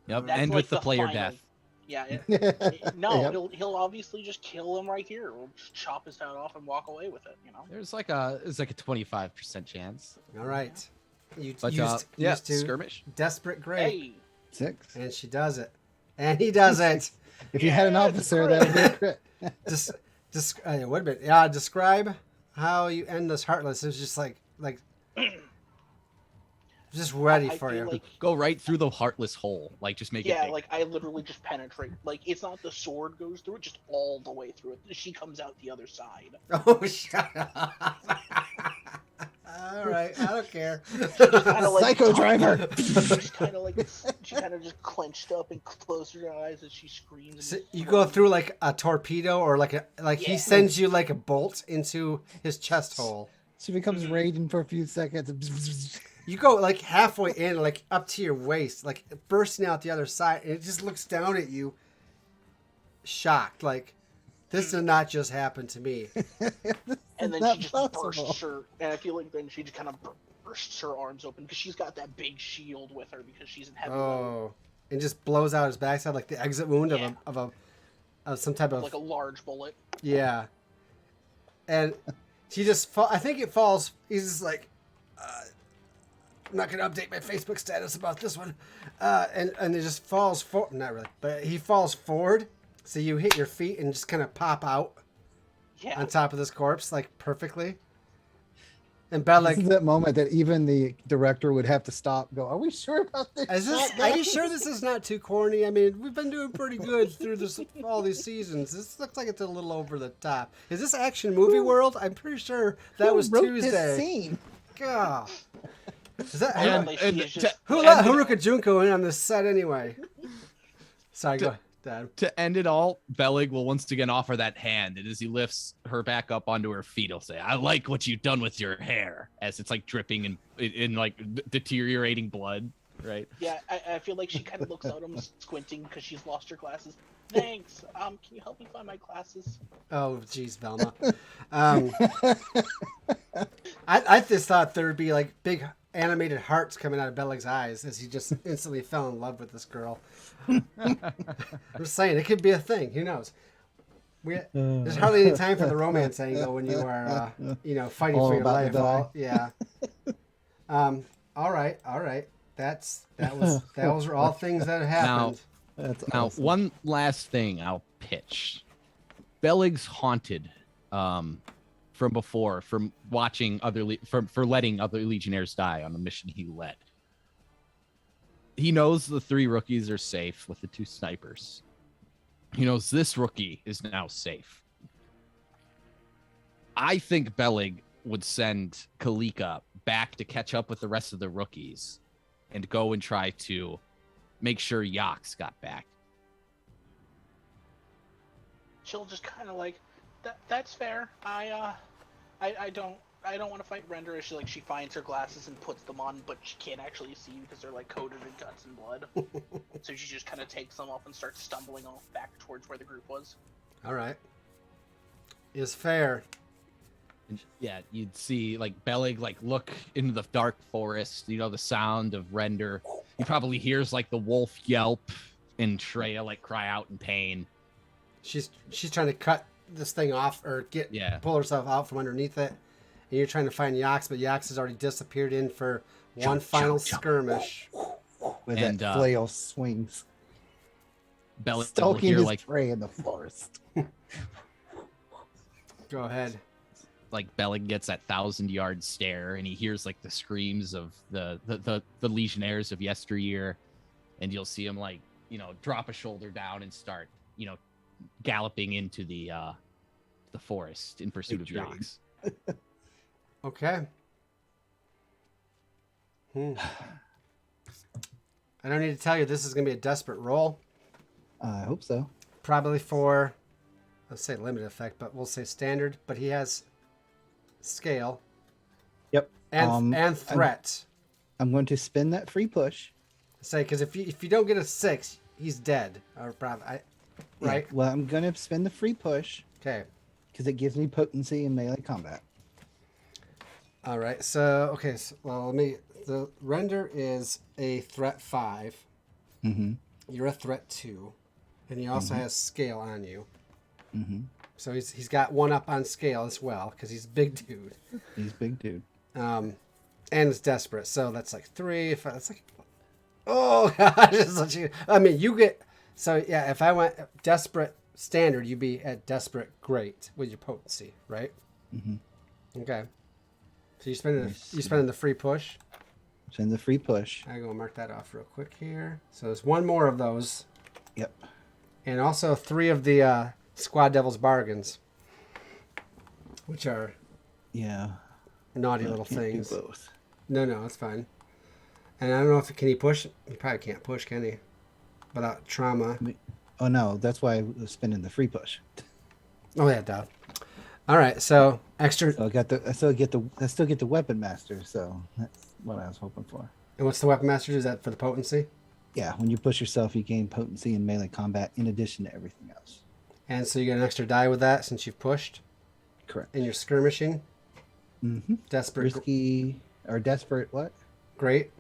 Yep. That's End like with the player final- death. Yeah, Yep. he'll obviously just kill him right here. We'll just chop his head off and walk away with it. There's like a 25% chance. All right. You But used yeah, to skirmish. desperate grape, Hey, 6. and she does it, and he does it. If you had an Yeah, officer, that would be a crit. It would have been. Yeah, describe how you end this heartless. It was just like just ready I for feel you. like Go right through the heartless hole. Like just make it yeah, big. like I literally just penetrate. Like it's not the sword goes through it, just all the way through it. She comes out the other side. Oh, shut up. All right, I don't care. Kinda like, Psycho driver. She's kind of like she kind of just clenched up and closed her eyes as she screams. So you go through like a torpedo, or he Yeah. sends you like a bolt into his chest hole. She becomes raging for a few seconds. You go like halfway in, like up to your waist, like bursting out the other side, and it just looks down at you, shocked, like this did not just happen to me. And then Not she just possible. bursts her, and I feel like then she just kind of bursts her arms open because she's got that big shield with her because she's in heavy load, Oh, and just blows out his backside like the exit wound Yeah. of some type of like a large bullet. yeah. And she just I think it falls. He's just like, I'm not gonna update my Facebook status about this one, and it just falls forward. Not really, but he falls forward. So you hit your feet and just kind of pop out Yeah, on top of this corpse like perfectly. And This Bellic, is that moment that even the director would have to stop. Go, are we sure about this? are you sure this is not too corny? I mean, we've been doing pretty good through all these seasons. This looks like it's a little over the top. Is this Action Movie World? I'm pretty sure that was wrote Tuesday. This scene? God. Is that Apparently she is just who let Haruka Junko in on this set anyway? Sorry, go ahead, Dad. To end it all, Bellig will once again offer that hand, and as he lifts her back up onto her feet, he'll say, "I like what you've done with your hair," as it's like dripping in like deteriorating blood. Right? Yeah, I feel like she kind of looks at him squinting because she's lost her glasses. Thanks. Can you help me find my glasses? Oh, jeez, Velma. I just thought there would be like big animated hearts coming out of Bellig's eyes as he just instantly fell in love with this girl. I'm just saying, it could be a thing. Who knows? There's hardly any time for the romance angle when you are, fighting All for your about life. to die. Yeah. All right. Those are all things that happened. That's Now, awesome. one last thing I'll pitch. Bellig's haunted from before, from watching for letting other Legionnaires die on the mission he led. He knows the 3 rookies are safe with the 2 snipers. He knows this rookie is now safe. I think Bellig would send Kalika back to catch up with the rest of the rookies and go and try to make sure Yax got back. She'll just kind of like, that's fair. I don't want to fight Render. As she finds her glasses and puts them on, but she can't actually see because they're like coated in guts and blood. So she just kind of takes them off and starts stumbling off back towards where the group was. All right. Is fair. And yeah, you'd see like Bellig like look into the dark forest, the sound of Render. He probably hears like the wolf yelp and Treya like cry out in pain. She's trying to cut this thing off or pull herself out from underneath it. And you're trying to find Yax, but Yax has already disappeared in for one final skirmish. With and, that flail swings, Bellig will stalking hear his like prey in the forest. Go ahead. like Bellig gets that 1,000-yard stare, and he hears like the screams of the Legionnaires of yesteryear, and you'll see him like drop a shoulder down and start galloping into the forest in pursuit of Yax. Okay. I don't need to tell you this is going to be a desperate roll. I hope so. Probably for, let's say limited effect, but we'll say standard. But he has scale Yep. and threat. I'm going to spin that free push. Say, because if you don't get a 6, he's dead. Or probably, right? Yeah, well, I'm going to spin the free push Okay. because it gives me potency in melee combat. All right. So the render is a threat 5. Mm-hmm. You're a threat 2. And he also has scale on you. Mm-hmm. So he's got one up on scale as well because he's a big dude. He's a big dude. And it's desperate. So that's like 3. If that's like, oh gosh, I mean, you get. So yeah, if I went desperate standard, you'd be at desperate great with your potency, right? Mm-hmm. Okay. So you spending the free push. Send the free push. I go mark that off real quick here. So there's 1 more of those. Yep. And also 3 of the Squad Devil's bargains, which are naughty little things. Do both. No, it's fine. And I don't know if can he push. He probably can't push, can he? Without trauma. Oh no, that's why I was spending the free push. Oh yeah, duh. All right, so extra. So I still get the weapon master. So that's what I was hoping for. And what's the weapon master? Is that for the potency? Yeah, when you push yourself, you gain potency in melee combat in addition to everything else. And so you get an extra die with that since you've pushed. Correct. And you're skirmishing. Mm-hmm. Desperate. Risky or desperate what? Great.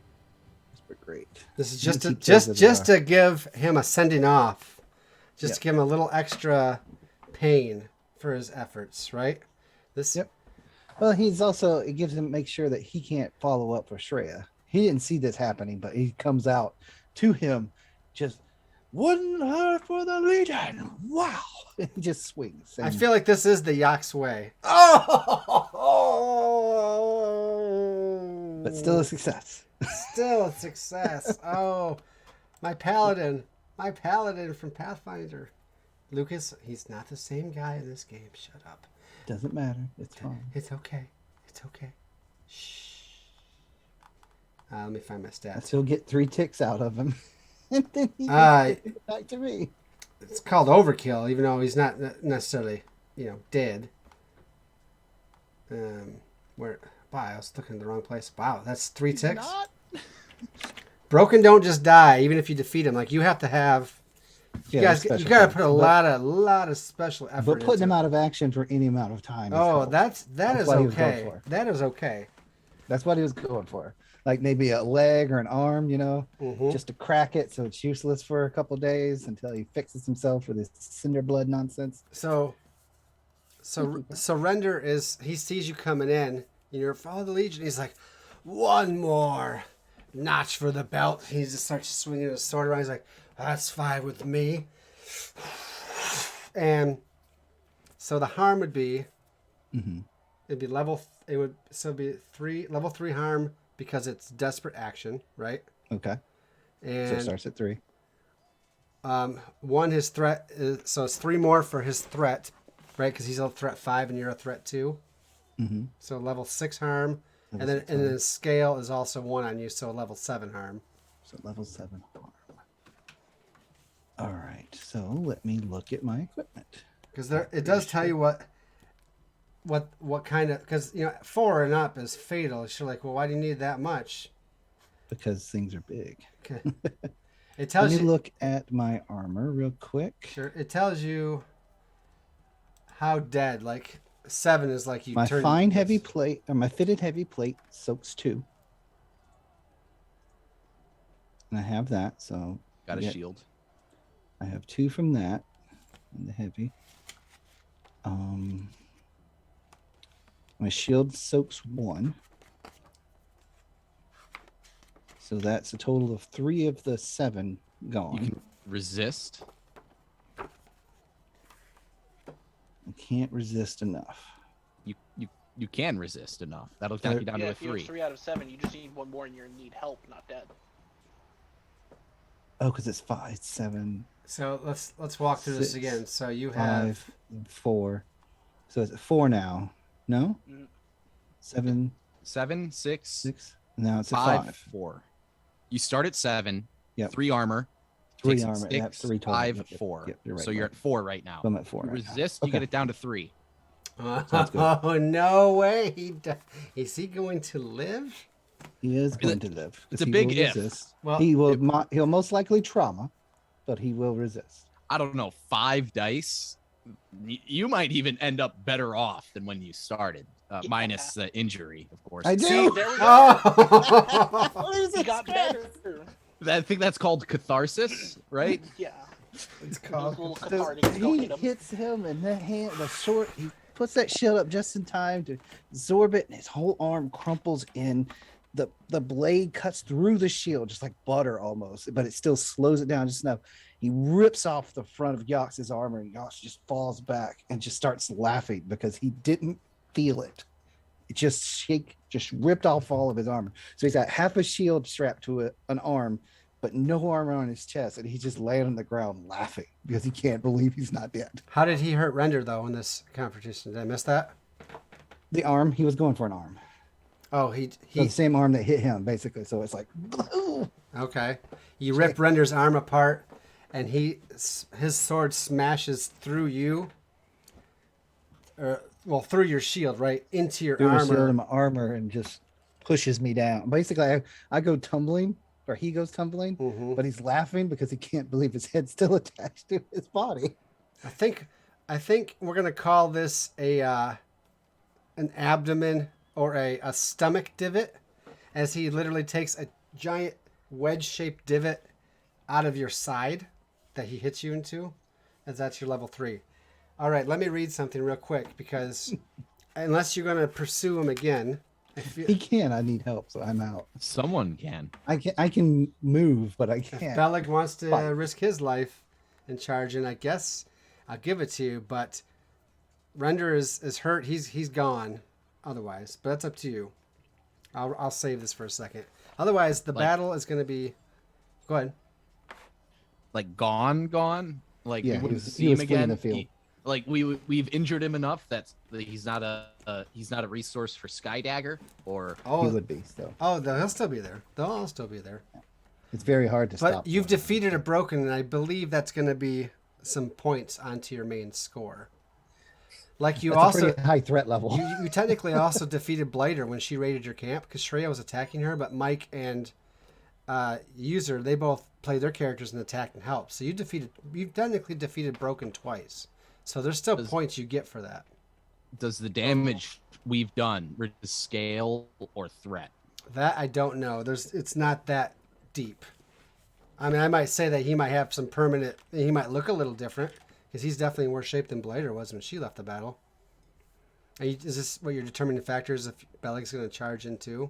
Desperate great. This is just to give him a sending off, just to give him a little extra pain for his efforts, right? Yep. Well, it gives him make sure that he can't follow up for Shreya. He didn't see this happening, but he comes out to him, just wouldn't hurt for the Legion. Wow! He just swings. I feel like this is the Yak's way. Oh! But still a success. Still a success. Oh, my paladin from Pathfinder. Lucas, he's not the same guy in this game. Shut up. Doesn't matter. It's fine. It's okay. It's okay. Shh. Let me find my stats. I still get 3 ticks out of him. And then he back to me. It's called overkill, even though he's not necessarily, dead. Wow, I was looking in the wrong place. Wow, that's 3 ticks. Broken don't just die, even if you defeat him. Like you have to have. You got to put a lot of special effort. But putting him out of action for any amount of time. That is okay. That is okay. That's what he was going for. Like maybe a leg or an arm, just to crack it so it's useless for a couple days until he fixes himself with his cinder blood nonsense. So Surrender is, he sees you coming in, you're follow the Legion. He's like, 1 more notch for the belt. He just starts swinging his sword around. He's like, that's 5 with me. And so the harm would be, it'd be level 3 harm because it's desperate action, right? Okay. And so it starts at 3. 1, his threat is, so it's 3 more for his threat, right? Because he's a threat 5 and you're a threat 2. Mm-hmm. So level 6 harm, and then scale is also 1 on you, so level 7 harm. So level 7 harm. All right. So let me look at my equipment. Because it does tell you what kind of, because 4 and up is fatal. You're like, well, why do you need that much? Because things are big. Okay. It tells Let me look at my armor real quick. Sure. It tells you how dead. Like 7 is like you. My turn fine heavy plate, or my fitted heavy plate, soaks 2. And I have that, so got a shield. I have 2 from that, and the heavy. My shield soaks 1. So that's a total of 3 of the 7 gone. You can resist. I can't resist enough. You can resist enough. That'll knock you down to a 3. If you have 3 out of 7, you just need 1 more, and you need help, not dead. Oh, because it's 5, it's 7. So let's walk through this 6, again. So you have 5, 4. So it's 4 now. No? 7, 7, 6, 6. Now it's a 5, 4. You start at 7. Yep. 3 armor. 3 takes it armor. 6, That's 3 total. 5, Yep, 4. Yep, you're right, so you're at 4 right now. So I'm at 4. You right now. resist, you Okay. get it down to 3. Oh no way! Is he going to live? He is going to live. It's a he big will if. resist. Well, he'll most likely trauma, but he will resist. I don't know, 5 dice. You might even end up better off than when you started, minus the injury, of course. I do. See, there we go. Oh! He got better. I think that's called catharsis, right? Yeah. It's Those called. little So cathartics go he hit him. hits him, and that hand, the sword, he puts that shield up just in time to absorb it, and his whole arm crumples in. The blade cuts through the shield, just like butter almost, but it still slows it down just enough. He rips off the front of Yox's armor, and Yox just falls back and just starts laughing because he didn't feel it. It just ripped off all of his armor. So he's got half a shield strapped to an arm, but no armor on his chest, and he's just laying on the ground laughing because he can't believe he's not dead. How did he hurt Render though in this confrontation? Did I miss that? The arm, he was going for an arm. Oh, So the same arm that hit him, basically. So it's like, okay. You rip Render's arm apart, and his sword smashes through you. Through your shield, right into your through armor. the shield of my armor and just pushes me down. Basically, I go tumbling, or he goes tumbling, but he's laughing because he can't believe his head's still attached to his body. I think we're gonna call this an abdomen or a stomach divot, as he literally takes a giant wedge-shaped divot out of your side that he hits you into, as that's your level 3. All right, let me read something real quick, because unless you're going to pursue him again. He can. I need help, so I'm out. Someone can. I can move, but I can't. If Beleg wants to risk his life and charge in, I guess I'll give it to you, but Render is hurt. He's gone otherwise, but that's up to you. I'll save this for a second. Otherwise, the battle is going to be... Go ahead. Like gone? Like Yeah, we wouldn't he see was him fleeing again? the field. Like we've injured him enough that he's not a resource for Skydagger, or He would be still. Oh, he'll still be there. They'll all still be there. It's very hard to But stop. you've defeated a broken, and I believe that's going to be some points onto your main score. Like you That's also a pretty high threat level. you technically also defeated Blighter when she raided your camp, because Shreya was attacking her, but Mike and User, they both played their characters and attacked and helped. So you technically defeated Broken twice. So there's still points you get for that. does the damage we've done reduce scale or threat? That I don't know. It's not that deep. I mean, I might say that he might have some permanent. He might look a little different, because he's definitely in worse shape than Blighter was when she left the battle. Is this what your determining factors if Beleg's going to charge in too?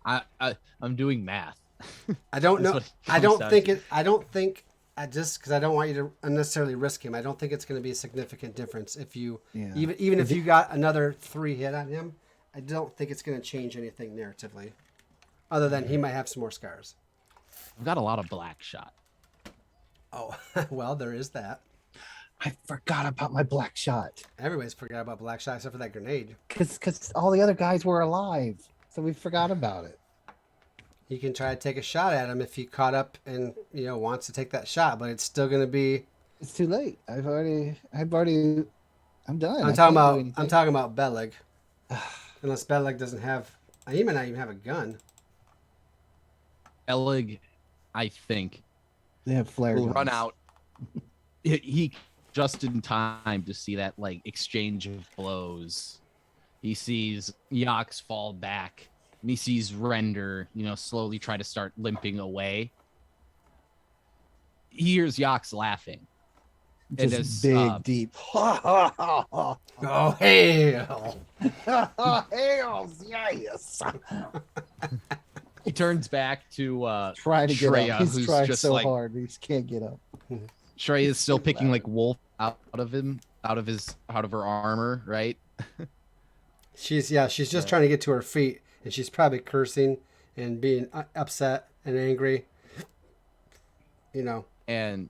I'm doing math. I don't know. That's what it I don't comes think down it. I don't think. I just because I don't want you to unnecessarily risk him. I don't think it's going to be a significant difference if you even if you got another 3 hit on him. I don't think it's going to change anything narratively, other than he might have some more scars. I've got a lot of black shot. Oh, well, there is that. I forgot about my black shot Everybody's forgot about Black Shot except for that grenade. because all the other guys were alive, so we forgot about it. You can try to take a shot at him if he caught up and wants to take that shot, but it's still going to be. It's too late. I'm done. I'm talking about Beleg. Unless Beleg doesn't have. He might not even have a gun. Elig, I think, They have flare will guns. run out. He just in time to see that exchange of blows. He sees Yox fall back, and he sees Render, slowly try to start limping away. He hears Yox laughing. Just as, big, deep. Oh, hell. Hells yes. He turns back to Try to get Shreya, up. He's who's trying just so hard. He just can't get up. Shreya is still picking wolf out of her armor, right? She's just trying to get to her feet, and she's probably cursing and being upset and angry. And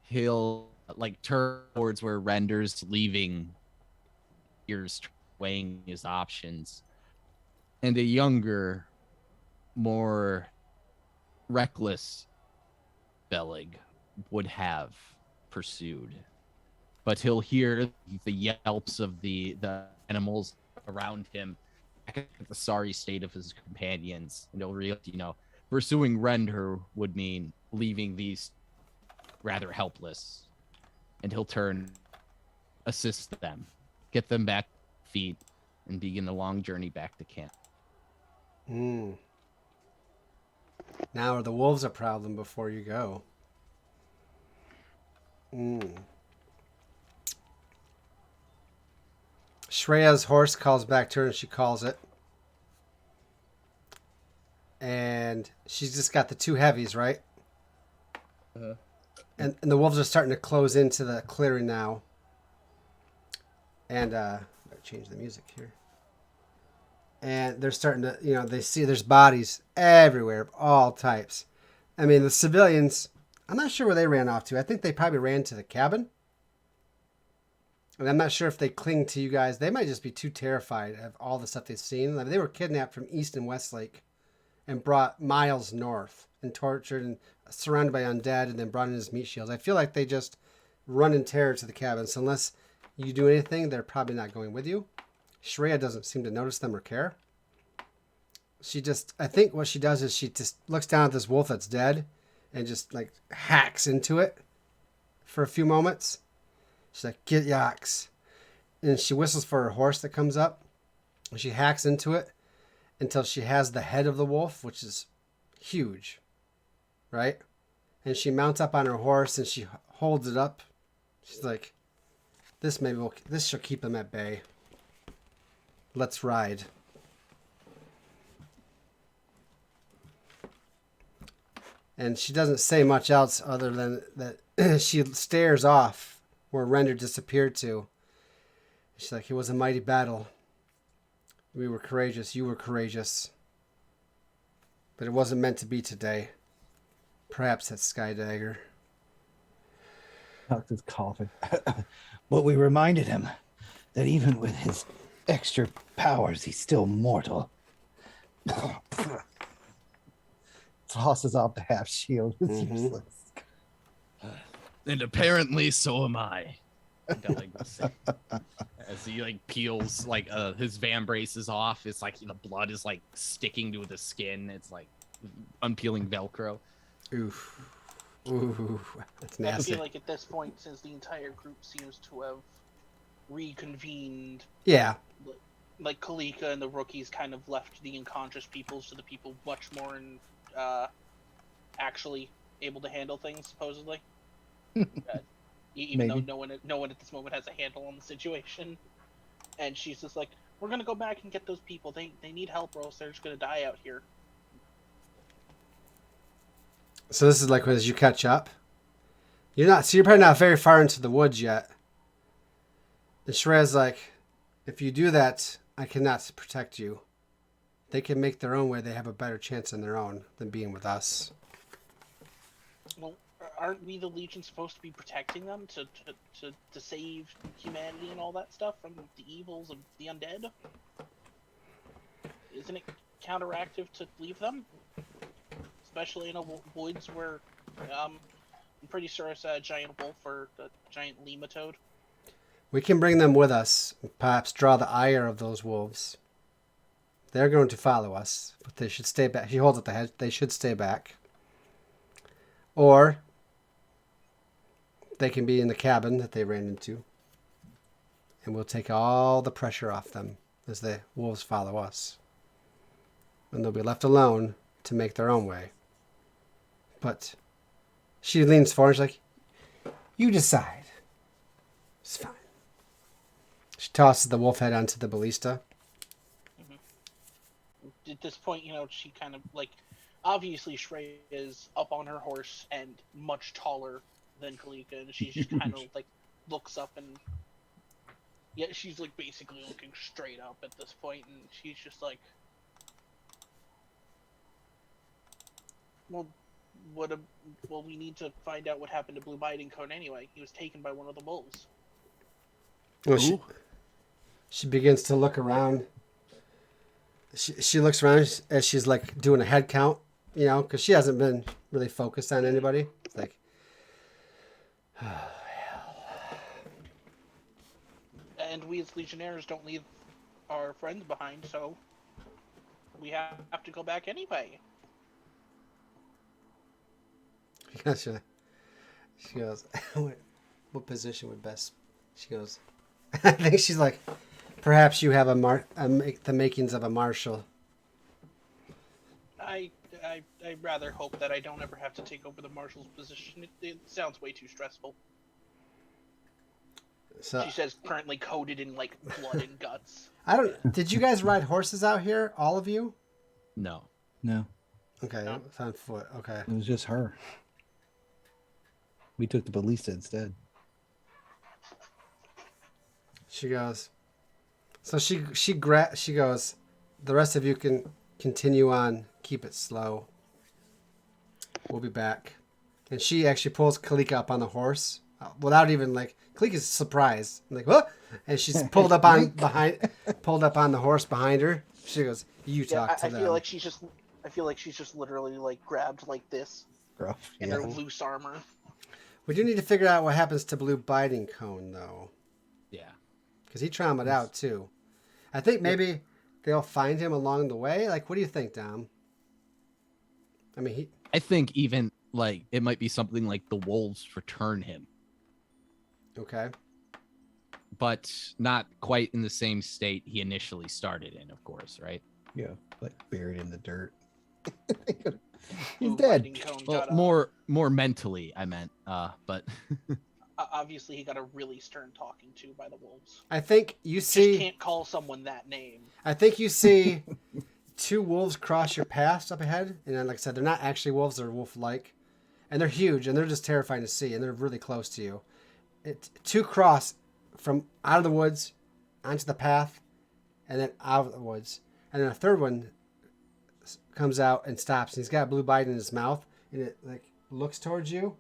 he'll turn towards where Render's leaving, ears weighing his options, and a younger, more reckless Beleg would have pursued, but he'll hear the yelps of the animals around him, at the sorry state of his companions, and he'll realize, pursuing Render would mean leaving these rather helpless, and he'll turn, assist them, get them back to feet, and begin the long journey back to camp. Now are the wolves a problem before you go? Shreya's horse calls back to her and she calls it. And she's just got the two heavies, right? Uh-huh. And the wolves are starting to close into the clearing now. And I'll change the music here. And they're starting to, they see there's bodies everywhere of all types. I mean, the civilians, I'm not sure where they ran off to. I think they probably ran to the cabin. And I'm not sure if they cling to you guys. They might just be too terrified of all the stuff they've seen. I mean, they were kidnapped from East and Westlake and brought miles north and tortured and surrounded by undead and then brought in as meat shields. I feel like they just run in terror to the cabin. So unless you do anything, they're probably not going with you. Shreya doesn't seem to notice them or care. I think what she does is she just looks down at this wolf that's dead and just like hacks into it for a few moments. She's like, get yaks. And she whistles for her horse that comes up. And she hacks into it until she has the head of the wolf, which is huge, right? And she mounts up on her horse and she holds it up. She's like, this shall keep them at bay. Let's ride. And she doesn't say much else other than that she stares off where Render disappeared to. She's like, it was a mighty battle. We were courageous. You were courageous. But it wasn't meant to be today. Perhaps at Skydagger. Doctor's coughing. But we reminded him that even with his extra powers, he's still mortal. Tosses off the half shield. It's useless. And apparently so am I. As he like peels his van braces off, it's like the blood is like sticking to the skin. It's like unpeeling Velcro. Oof. Ooh, that's I nasty. feel like at this point, since the entire group seems to have reconvened, Yeah. like Kalika and the rookies kind of left the unconscious people to the people much more actually able to handle things, supposedly. Even though no one at this moment has a handle on the situation. And she's just like, we're gonna go back and get those people. They need help, or else they're just gonna die out here. So this is like as you catch up. You're probably not very far into the woods yet. And Shreya's like, if you do that, I cannot protect you. They can make their own way. They have a better chance on their own than being with us. Well, aren't we the Legion supposed to be protecting them to save humanity and all that stuff from the evils of the undead? Isn't it counteractive to leave them? Especially in a woods where I'm pretty sure it's a giant wolf or a giant lematoad. We can bring them with us, perhaps draw the ire of those wolves. They're going to follow us, but they should stay back. He holds up the head. They should stay back. Or they can be in the cabin that they ran into. And we'll take all the pressure off them as the wolves follow us. And they'll be left alone to make their own way. But she leans forward. She's like, you decide. It's fine. She tosses the wolf head onto the ballista. At this point, she kind of obviously Shreya is up on her horse and much taller than Kalika, and she's just kind of looks up and she's basically looking straight up at this point, and she's just like, well, we need to find out what happened to Blue Biding Cone anyway. He was taken by one of the wolves. Well, she begins to look around. She looks around as she's doing a head count, because she hasn't been really focused on anybody. It's like, oh, hell. And we as Legionnaires don't leave our friends behind, so we have to go back anyway. Gotcha. She goes, what position would best? She goes, I think she's like, perhaps you have the makings of a marshal. I I rather hope that I don't ever have to take over the marshal's position. It sounds way too stressful. So She says currently coated in like blood and guts. I don't. Did you guys ride horses out here? All of you? No. No, Okay, No. it's on foot. Okay. it was just her. We took the ballista instead. She goes. So she goes. The rest of you can continue on. Keep it slow. We'll be back. And she actually pulls Kalika up on the horse without even like. Kalika's surprised. I'm like what? And she's pulled up on the horse behind her. She goes, "You talk to I them." feel like she's just literally like grabbed like this Rough. in Yeah. her loose armor. We do need to figure out what happens to Blue Biting Cone though, Yeah. because he traumatized out too. I think maybe they'll find him along the way. Like, what do you think, Dom? I mean, I think even like it might be something like the wolves return him, okay. but not quite in the same state he initially started in, of course, right? Yeah, like buried in the dirt. He's Blue dead. Biting Cone Well, got more mentally, I meant. But obviously he got a really stern talking to by the wolves. I think you Just see. can't call someone that name. I think you see two wolves cross your path up ahead, and then, like I said, they're not actually wolves; they're wolf-like, and they're huge, and they're just terrifying to see, and they're really close to you. Two cross from out of the woods onto the path, and then out of the woods, and then a third one comes out and stops, and he's got a blue bite in his mouth, and it like looks towards you,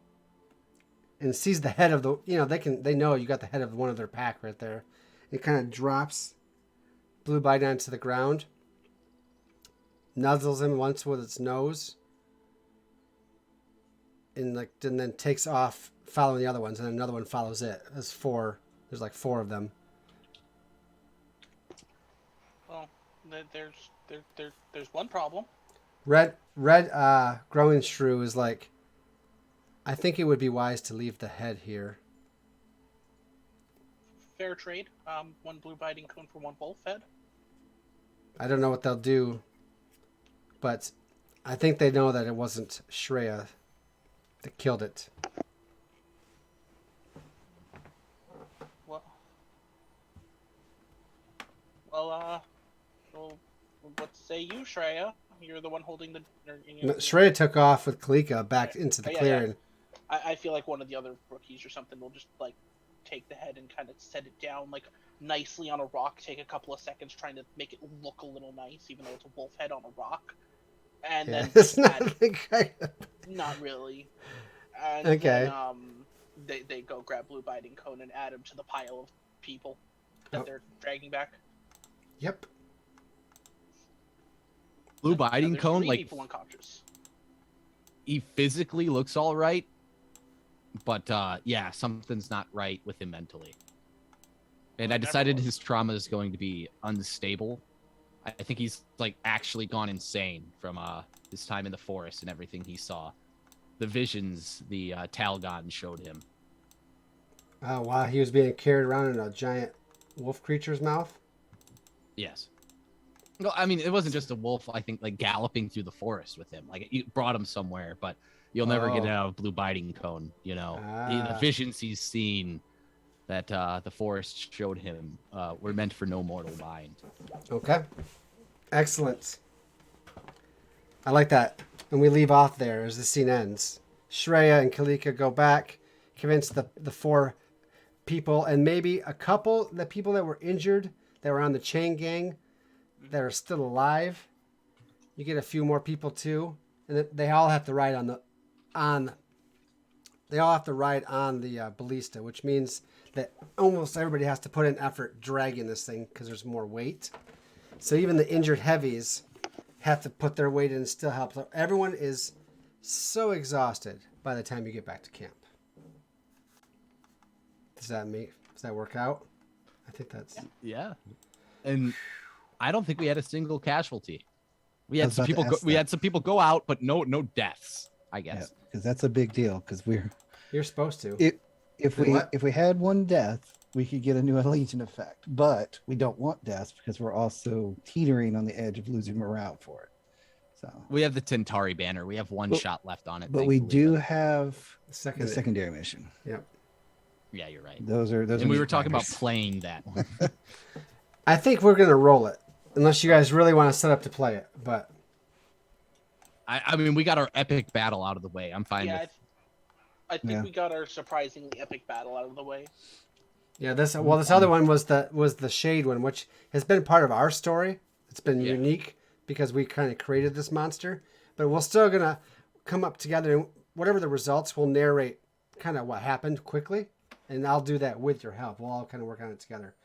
and sees the head of the. They know you got the head of one of their pack right there. It kind of drops blue bite onto the ground, nuzzles him once with its nose, and then takes off following the other ones, and then another one follows it. There's like four of them. Well, there's one problem. Red growing shrew is like, I think it would be wise to leave the head here. Fair trade. One blue biting cone for one wolf head. I don't know what they'll do, but I think they know that it wasn't Shreya that killed it. Well, what say you, Shreya? You're the one holding the. Shreya took off with Kalika back into the Yeah. clearing. I feel like one of the other rookies or something will just like take the head and kind of set it down like nicely on a rock. Take a couple of seconds trying to make it look a little nice, even though it's a wolf head on a rock. And Yeah, then it's not the kind of... not really. And Okay. Then, they go grab blue biting cone and add him to the pile of people that they're dragging back. Yep. blue And biting there's cone, 3 like people unconscious. he physically looks all right, but yeah, something's not right with him mentally. And I Never decided was. his trauma is going to be unstable. I think he's like actually gone insane from his time in the forest and everything he saw. The visions the Talgon showed him. Oh, wow. He was being carried around in a giant wolf creature's mouth? Yes. No, I mean, it wasn't just a wolf, I think, like galloping through the forest with him. Like, it brought him somewhere, but you'll never get it out of Blue Biting Cone, you know. The visions he's seen that the forest showed him were meant for no mortal mind. Okay. Excellent. I like that. And we leave off there as the scene ends. Shreya and Kalika go back, convince the 4 people, and maybe a couple, the people that were injured, that were on the chain gang, that are still alive. You get a few more people too, and they all have to ride on the ballista, which means that almost everybody has to put in effort dragging this thing because there's more weight. So even the injured heavies have to put their weight in and still help. So everyone is so exhausted by the time you get back to camp. Does that work out? I think that's... Yeah. And I don't think we had a single casualty. We had was some about to people ask we that. had some people go out, but no deaths, I Yeah, guess. because that's a big deal. Because You're supposed to. if we had one death, we could get a new Legion effect. But we don't want deaths because we're also teetering on the edge of losing morale for it. So, We have the Tentari banner. We have one shot left on it. but we thankfully, do have the Second. secondary mission. Yep. Yeah, you're right. Those are And we were talking about meat playing that one. I think we're gonna roll it, unless you guys really want to set up to play it. But I mean, we got our epic battle out of the way. I'm fine Yeah, with. I think Yeah. we got our surprisingly epic battle out of the way. yeah, this other one was the Shade one, which has been part of our story. It's been Yeah. unique because we kind of created this monster, but we're still gonna come up together and whatever the results, we'll narrate kind of what happened quickly, and I'll do that with your help. We'll all kind of work on it together.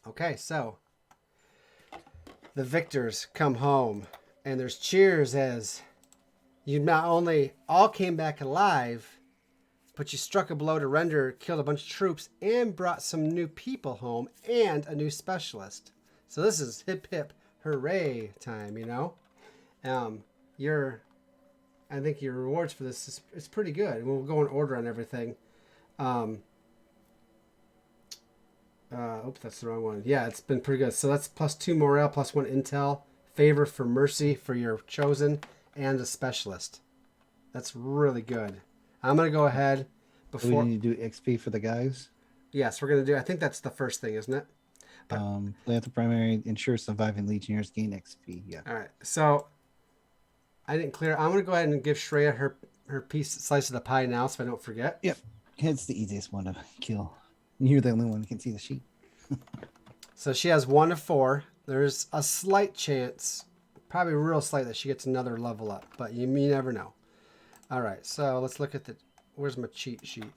Okay, so the victors come home, and there's cheers as you not only all came back alive, but you struck a blow to Render, killed a bunch of troops, and brought some new people home and a new specialist. So this is hip hip hooray time, you know. I think your rewards for this is pretty good. We'll go in order on everything. Oops, that's the wrong one. Yeah, it's been pretty good. So that's +2 morale, +1 intel, favor for mercy for your chosen, and a specialist. That's really good. I'm gonna go ahead Do before. we need to do XP for the guys? Yes, we're gonna do. I think that's the first thing, isn't it? Play at the primary, ensure surviving Legionnaires gain XP. Yeah. All right. So I didn't clear. I'm gonna go ahead and give Shreya her slice of the pie now, so I don't forget. Yep. It's the easiest one to kill. You're the only one who can see the sheet. So she has 1 of 4. There's a slight chance, probably real slight, that she gets another level up, but you never know. All right, so let's look at where's my cheat sheet?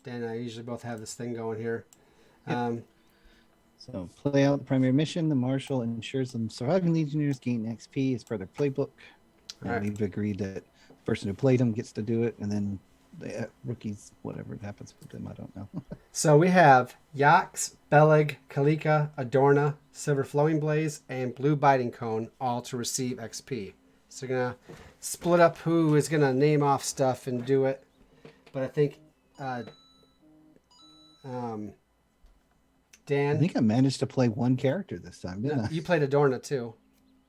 Dan and I usually both have this thing going here. So play out the primary mission. The Marshal ensures some surviving Legionnaires gain XP as per their playbook. And Alright. we've agreed that the person who played them gets to do it, and then the rookies, whatever happens with them, I don't know. So we have Yax, Beleg, Kalika, Adorna, Silver Flowing Blaze, and Blue Biting Cone, all to receive XP. So we're gonna split up who is gonna name off stuff and do it. But I think Dan, I think I managed to play one character this time, didn't I? you played Adorna too.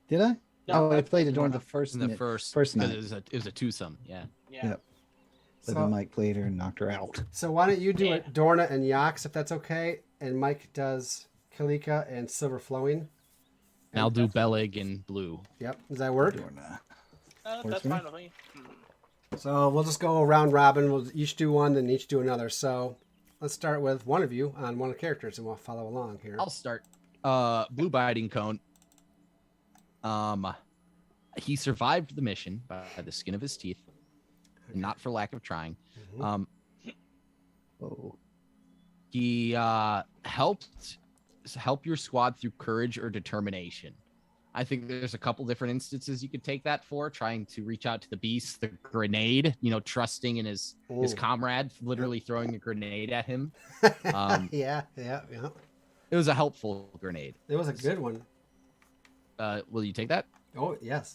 Did I? No, I I played played Adorn the Adorna. first In the night. first night. because it was a twosome. Yeah. Yeah. Yep. But So- then Mike played her and knocked her out. So why don't you do Yeah. it, Dorna and Yax, if that's okay, and Mike does Kalika and Silver Flowing. And I'll do Beleg and Blue. Yep, does that work? Adorna. That's Works for me. fine with me. So we'll just go round robin. We'll each do one, then each do another. So let's start with one of you on one of the characters, and we'll follow along here. I'll start. Blue Biting Cone. He survived the mission by the skin of his teeth, and not for lack of trying. Mhm. Oh. He help your squad through courage or determination. I think there's a couple different instances you could take that for, trying to reach out to the beast, the grenade, trusting in his Ooh. comrade, literally throwing a grenade at him. Yeah. It was a helpful grenade. It was a good one. Will you take that? Oh, yes,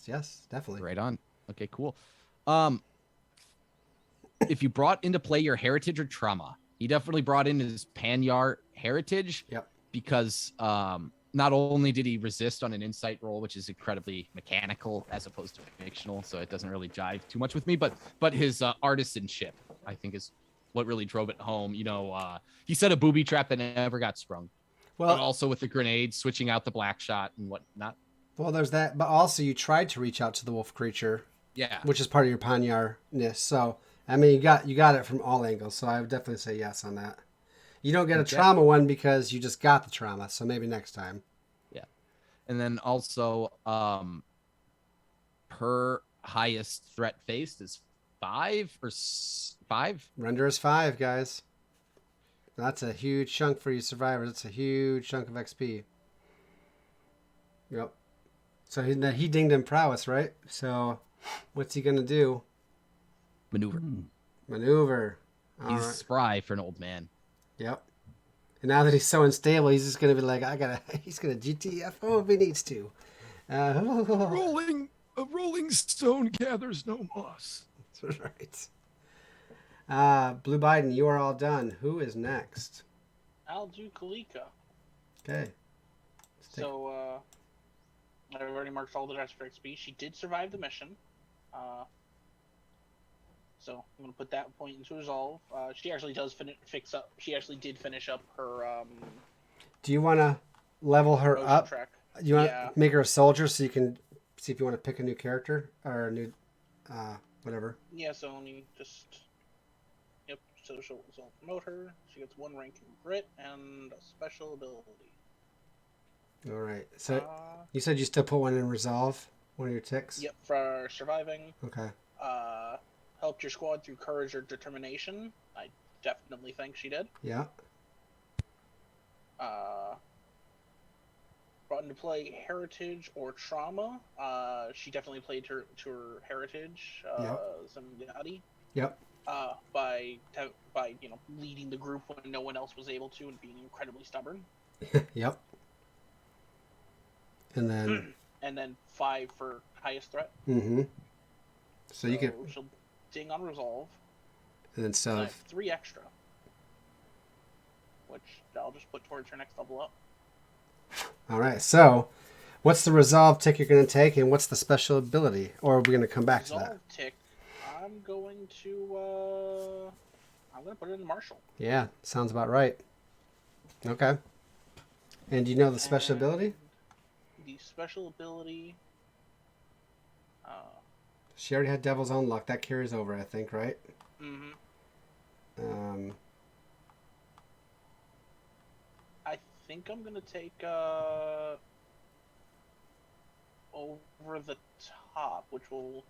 definitely. Right on. Okay, cool. If you brought into play your heritage or trauma, he definitely brought in his Panyar heritage. Yep. Because not only did he resist on an insight roll, which is incredibly mechanical as opposed to fictional, so it doesn't really jive too much with me, but his artisanship, I think, is what really drove it home. He set a booby trap that never got sprung. But Well, also with the grenade, switching out the black shot and whatnot. there's that, but also you tried to reach out to the wolf creature, Yeah. which is part of your Panyar-ness. So, I mean, you got it from all angles. So I would definitely say yes on that. You don't get a Okay. trauma one because you just got the trauma. So maybe next time. Yeah. And then also, her highest threat faced is 5 or 5. Render is 5, guys. That's a huge chunk for you survivors. That's a huge chunk of XP. Yep. So he dinged in prowess, right? So what's he going to do? Maneuver. Maneuver. All He's right. spry for an old man. Yep. And now that he's so unstable, he's just going to be like, he's going to GTFO if he needs to. A rolling stone gathers no moss. That's right. Blue Biden, you are all done. Who is next? I'll do Kalika. Okay. So, I've already marked all the rest for XP. She did survive the mission. So I'm gonna put that point into resolve. She actually does fix up. She actually did finish up her Do you want to level her motion up? track. Do you want Yeah. to make her a soldier so you can see if you want to pick a new character or a new, whatever? Yeah. So let me just. Yep. So she'll promote her. She gets 1 rank in grit and a special ability. All right. So you said you still put one in resolve, one of your ticks? Yep. For surviving. Okay. Helped your squad through courage or determination. I definitely think she did. Yeah. Brought into play heritage or trauma. She definitely played to her heritage. Some yachty. Yep. By leading the group when no one else was able to and being incredibly stubborn. Yep. And then 5 for highest threat. Mm-hmm. So you can. She'll ding on resolve. And then I stuff. have 3 extra, which I'll just put towards her next level up. All right. So, what's the resolve tick you're going to take, and what's the special ability? Or are we going to come back to that? Resolve tick. I'm going to put it in Marshall. Yeah, sounds about right. Okay. And do you know the special ability? The special ability. She already had Devil's Own Luck. That carries over, I think, right? Mm-hmm. I think I'm gonna take over the top, which will,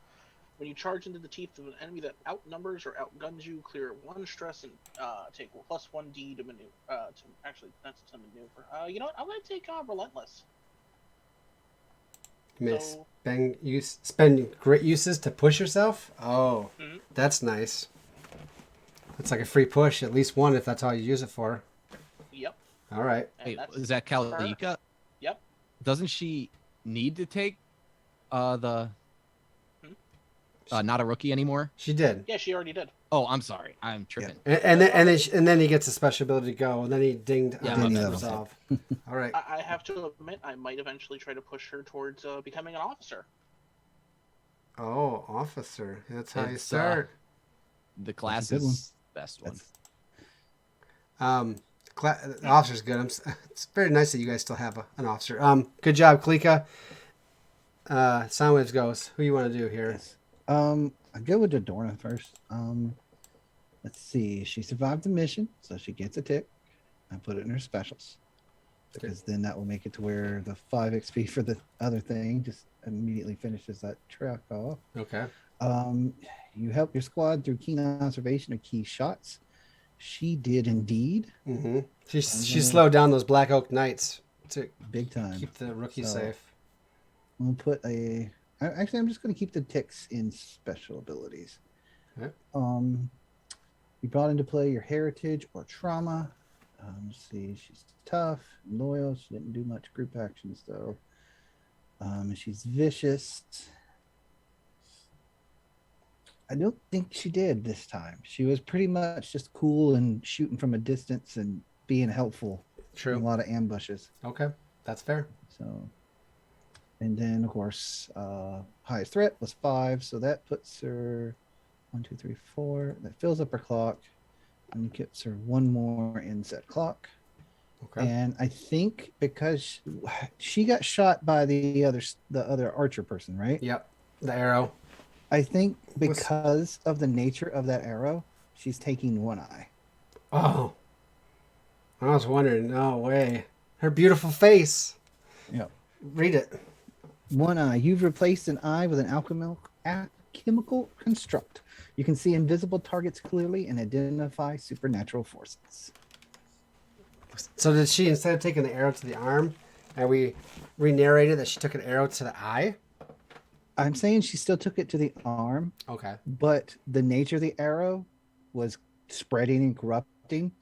when you charge into the teeth of an enemy that outnumbers or outguns you, clear 1 stress and take plus 1d to maneuver. That's to maneuver. You know what? I'm gonna take Relentless. So, spend great uses to push yourself? Oh, That's nice. That's like a free push, at least 1 if that's all you use it for. Yep. All right. Wait, is that Kalika? Yep. Doesn't she need to take the not a rookie anymore? She did. Yeah, she already did. Oh, I'm sorry. I'm tripping. And then he gets a special ability to go, and then he dinged on resolve. All right. I have to admit, I might eventually try to push her towards becoming an officer. Oh, officer. That's how you start. The class is the best one. The officer's good. It's very nice that you guys still have an officer. Good job, Klika. Soundwaves goes. Who you want to do here? Yes. I'll go with Adorna first. Let's see. She survived the mission, so she gets a tick. I put it in her specials. Because then that will make it to where the 5 XP for the other thing just immediately finishes that track off. Okay. You help your squad through keen observation of key shots. She did indeed. Mm-hmm. She slowed down those Black Oak Knights to big time. Keep the rookie safe. I'm gonna put I'm just gonna keep the ticks in special abilities. Okay. You brought into play your heritage or trauma. Let's see, she's tough, loyal. She didn't do much group actions though. She's vicious. I don't think she did this time. She was pretty much just cool and shooting from a distance and being helpful. True. In a lot of ambushes. Okay, that's fair. So, and then of course, highest threat was 5, so that puts her 1, 2, 3, 4. That fills up her clock, and gets her 1 more in set clock. Okay. And I think because she got shot by the other archer person, right? Yep. The arrow. I think because of the nature of that arrow, she's taking 1 eye. Oh. I was wondering. No way. Her beautiful face. Yep. Read it. 1 eye. You've replaced an eye with an alchemical construct. You can see invisible targets clearly and identify supernatural forces. So did she, instead of taking the arrow to the arm, and we re-narrated that she took an arrow to the eye? I'm saying she still took it to the arm. Okay. But the nature of the arrow was spreading and corrupting.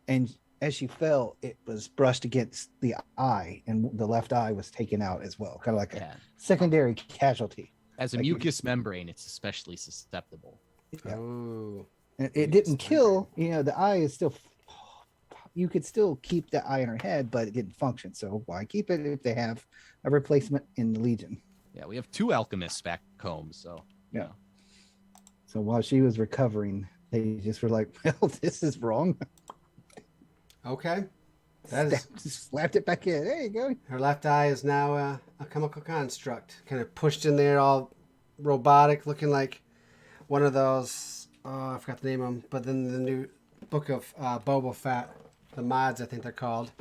And as she fell, it was brushed against the eye, and the left eye was taken out as well. Kind of like a secondary casualty. As a mucous membrane, it's especially susceptible. Yeah. Oh. And it didn't kill. The eye is still you could still keep the eye on her head, but it didn't function. So why keep it if they have a replacement in the Legion? Yeah, we have 2 alchemists back home, so Yeah. So while she was recovering, they just were like, "Well, this is wrong." Okay. That is. Just slapped it back in. There you go. Her left eye is now a chemical construct, kind of pushed in there, all robotic, looking like one of those. Oh, I forgot the name of them. But then the new book of Boba Fett, the mods, I think they're called.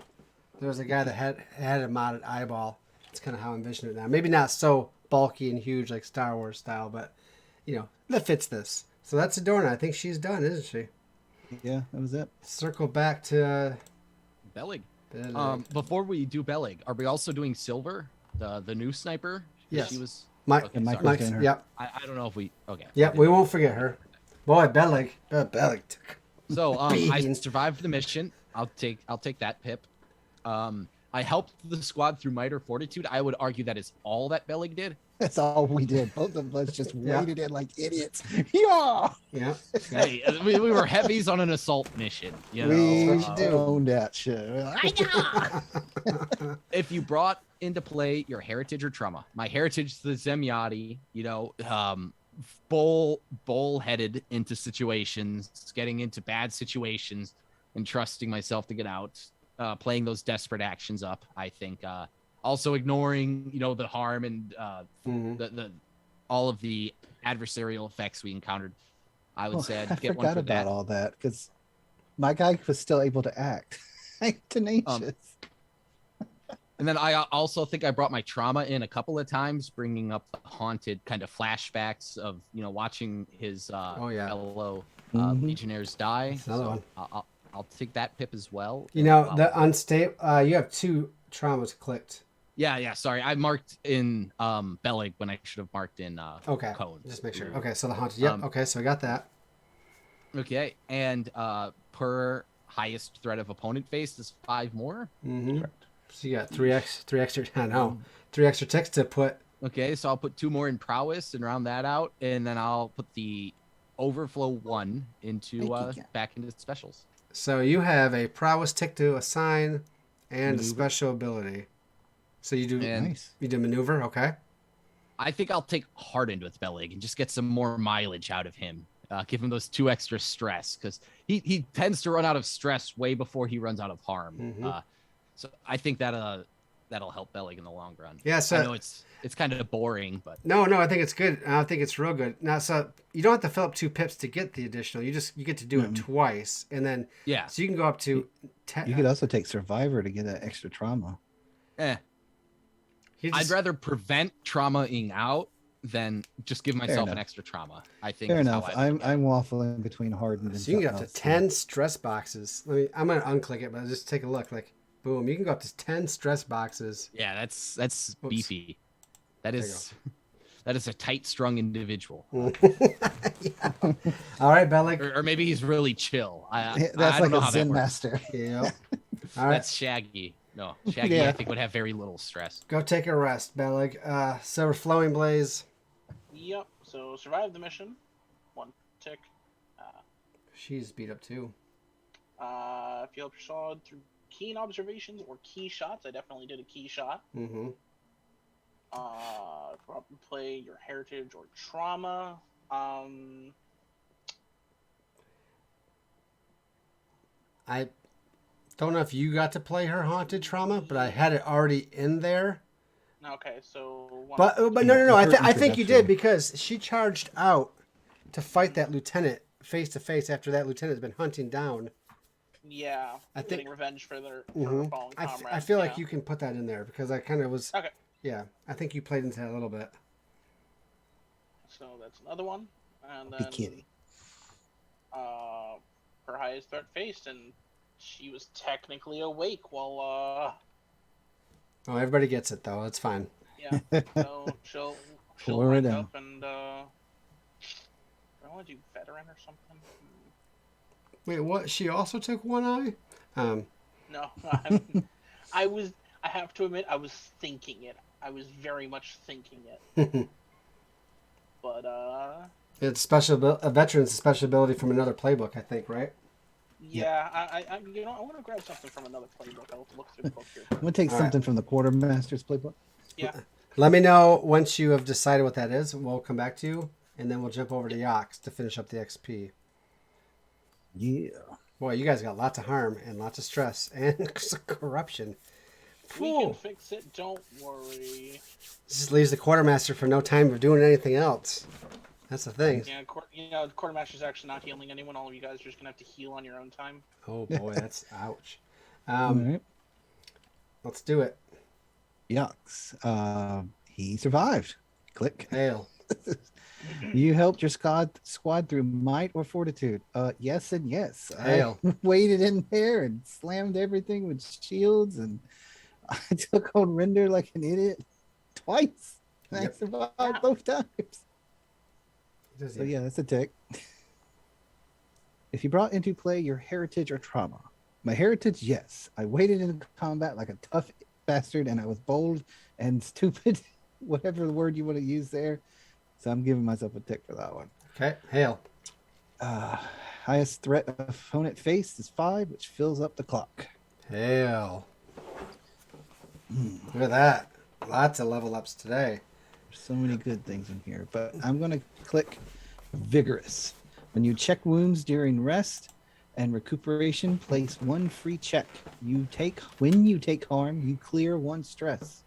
There was a guy that had a modded eyeball. That's kind of how I envision it now. Maybe not so bulky and huge like Star Wars style, but that fits this. So that's Adorna. I think she's done, isn't she? Yeah, that was it. Circle back to Bellig. Bellig. Before we do Bellig, are we also doing Silver, the new sniper? Yes. She was. Mike. Okay, Mike sorry. was Mike's. doing her. Yep. I don't know if we. Okay. Yep. We won't forget her. Boy, Bellig. Bellig took. So I Beating. survived the mission. I'll take that pip. I helped the squad through Might or Fortitude. I would argue that is all that Bellig did. That's all we did. Both of us just Yeah. waited in like idiots. Yeah. Yeah. Hey, we were heavies on an assault mission. You know, We owned that shit. We're like, if you brought into play your heritage or trauma, my heritage is the Zemyati, bull-headed into situations, getting into bad situations, and trusting myself to get out, playing those desperate actions up. I think also ignoring the harm and the all of the adversarial effects we encountered. I would say I'd I get one forgot for about that. all that because my guy was still able to act. Tenacious. And then I also think I brought my trauma in a couple of times, bringing up the haunted kind of flashbacks of watching his fellow Mhm. Legionnaires die. That's another one. I'll take that pip as well. The unstable. You have 2 traumas clicked. Yeah. Sorry, I marked in Bellig when I should have marked in Okay. Cone. Just make sure. Okay, so the haunted. Yep. Okay, so we got that. Okay, and per highest threat of opponent faced is 5 more. Mm-hmm. Correct. So you got 3 extra. I know 3 extra ticks to put. Okay, so I'll put 2 more in prowess and round that out, and then I'll put the overflow 1 into back into specials. So you have a prowess tick to assign and a Maneuver. special ability. So you do Nice. you do maneuver, okay? I think I'll take Hardened with Bellig and just get some more mileage out of him. Give him those 2 extra stress because he tends to run out of stress way before he runs out of harm. Mhm. So I think that'll help Bellig in the long run. Yeah, so I know it's kind of boring, but No, I think it's good. I think it's real good. Now, so you don't have to fill up 2 pips to get the additional. You get to do it twice, and then yeah. so you can go up to 10. You could also take Survivor to get that extra trauma. I'd rather prevent traumaing out than just give myself an enough. extra trauma. I think Fair is how enough. I look at it. I'm waffling between Hardened and So you can get up to something else. 10 stress boxes. I'm gonna unclick it, but just take a look. Like, boom, you can go up to 10 stress boxes. Yeah, that's Oops. beefy. That is a tight strung individual. Yeah. All right, Bellic. Or maybe he's really chill. That's I don't like know a how that Zen works. master. Yeah. All right. That's Shaggy. No, Shaggy Yeah. I think would have very little stress. Go take a rest, Bellic. Silver Flowing Blaze. Yep. So survive the mission. 1 tick. She's beat up too. If you help your solid through keen observations or key shots, I definitely did a key shot. Mm-hmm. Probably play your heritage or trauma. I don't know if you got to play her haunted trauma, but I had it already in there. Okay, so But no. I Her think you introduction. did because she charged out to fight that lieutenant face to face after that lieutenant has been hunting down. yeah, I think- getting revenge for their Mhm. fallen I comrades. feel like yeah. you can put that in there because I kind of was. Okay, Yeah, I think you played into that a little bit. so that's another one, and Be then kidding. her highest threat faced, and she was technically awake while Oh, everybody gets it though. It's fine. yeah. So she'll Pull her rank down. up and I want to do veteran or something. Wait, what? She also took one eye? No, I have to admit, I was thinking it. I was very much thinking it. But It's a veteran's special ability from another playbook, I think, right? Yeah, I you know, I want to grab something from another playbook. I'll look through the book here. I'm gonna take All something right. from the quartermaster's playbook. Yeah. Let me know once you have decided what that is. We'll come back to you, and then we'll jump over to Yox to finish up the XP. Yeah. Boy, you guys got lots of harm and lots of stress and corruption. We can Whew. fix it. Don't worry. This just leaves the quartermaster for no time of doing anything else. That's the thing. Yeah, you know, the quartermaster's actually not healing anyone. All of you guys are just gonna have to heal on your own time. Oh boy, that's ouch. All right. Let's do it. Yucks. He survived. Click. Hail. You helped your squad through might or fortitude. Yes and yes. Hail. I waited in there and slammed everything with shields, and I took on render like an idiot twice. And Yep. I survived both times. So yeah, that's a tick. If you brought into play your heritage or trauma. My heritage, yes. I waited in combat like a tough bastard, and I was bold and stupid, whatever the word you want to use there. So I'm giving myself a tick for that one. Okay, hail. Highest threat opponent faced is 5, which fills up the clock. Hail. Look at that. Lots of level ups today. There's so many good things in here, but I'm going to click vigorous. When you check wounds during rest and recuperation, place 1 free check. When you take harm, you clear 1 stress.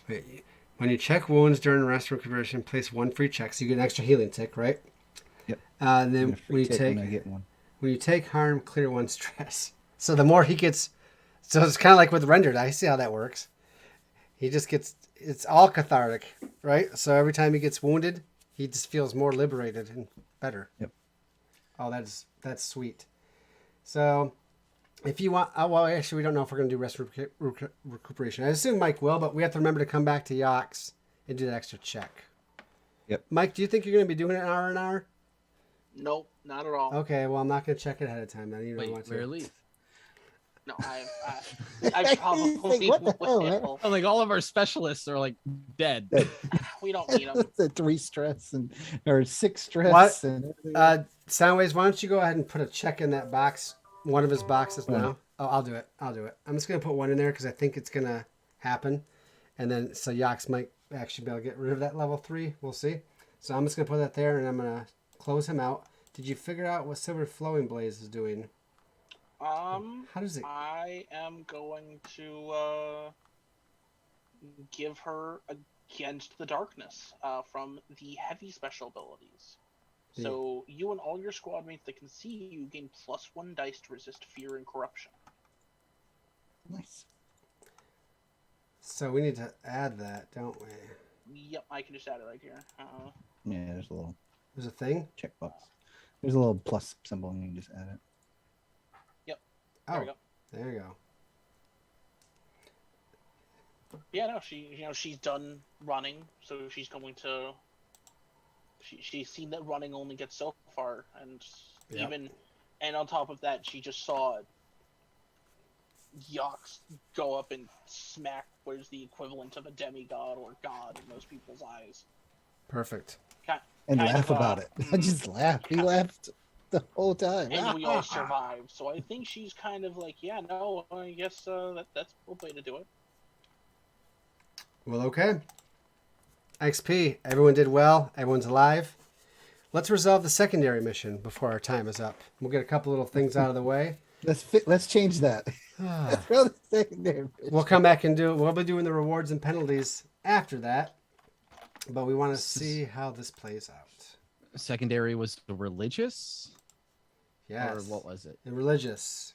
Wait, when you check wounds during rest recuperation, place 1 free check. So you get an extra healing tick, right? Yep. And I then get a free tick when I get one. when you take harm, clear 1 stress. So the more he gets, so it's kind of like with rendered. I see how that works. He just gets, it's all cathartic, right? So every time he gets wounded, he just feels more liberated and better. Yep. Oh, that's sweet. So if you want, well, actually, we don't know if we're going to do rest recuperation. I assume Mike will, but we have to remember to come back to Yox and do that extra check. Yep. Mike, do you think you're going to be doing it an hour? Nope, not at all. Okay, well, I'm not going to check it ahead of time. Then you don't want Wait, to. really? No, I probably What the hell, man? will. I'm like all of our specialists are like dead. We don't need them. It's a 3 stress or 6 stress. What? And everything. Soundwaves, why don't you go ahead and put a check in that box, one of his boxes Right. now? Oh, I'll do it. I'm just going to put 1 in there because I think it's going to happen. And then, so Yox might actually be able to get rid of that level 3. We'll see. So I'm just going to put that there and I'm going to close him out. Did you figure out what Silver Flowing Blaze is doing? How does it? I am going to give her Against the Darkness from the heavy special abilities. Yeah. So you and all your squad mates that can see you gain +1 dice to resist fear and corruption. Nice. So we need to add that, don't we? Yep, I can just add it right here. Yeah, there's a little There's a thing? checkbox. There's a little plus symbol, and you can just add it. Oh, There we go. there you go. Yeah, no, she's done running, so she's going to. She's seen that running only gets so far, and Yep. and on top of that, she just saw Yox go up and smack what is the equivalent of a demigod or god in most people's eyes. Perfect. And Kind laugh of, about it. I just laughed. He laughed the whole time. And we all survived, so I think she's kind of like, yeah, no, I guess that's a way to do it. Well, okay. XP. Everyone did well. Everyone's alive. Let's resolve the secondary mission before our time is up. We'll get a couple little things out of the way. Let's change that. Let's throw the secondary. We'll come back and we'll be doing the rewards and penalties after that. But we want to see how this plays out. Secondary was the religious? Yes. Or what was it? And religious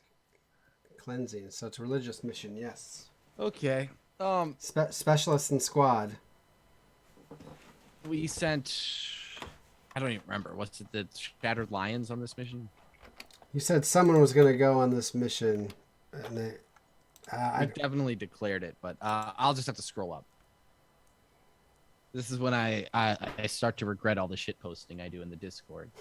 cleansing. So it's a religious mission, yes. Okay. Specialist and squad. We sent, I don't even remember. Was it the Shattered Lions on this mission? You said someone was going to go on this mission. And they, I definitely declared it, but I'll just have to scroll up. This is when I start to regret all the shit posting I do in the Discord.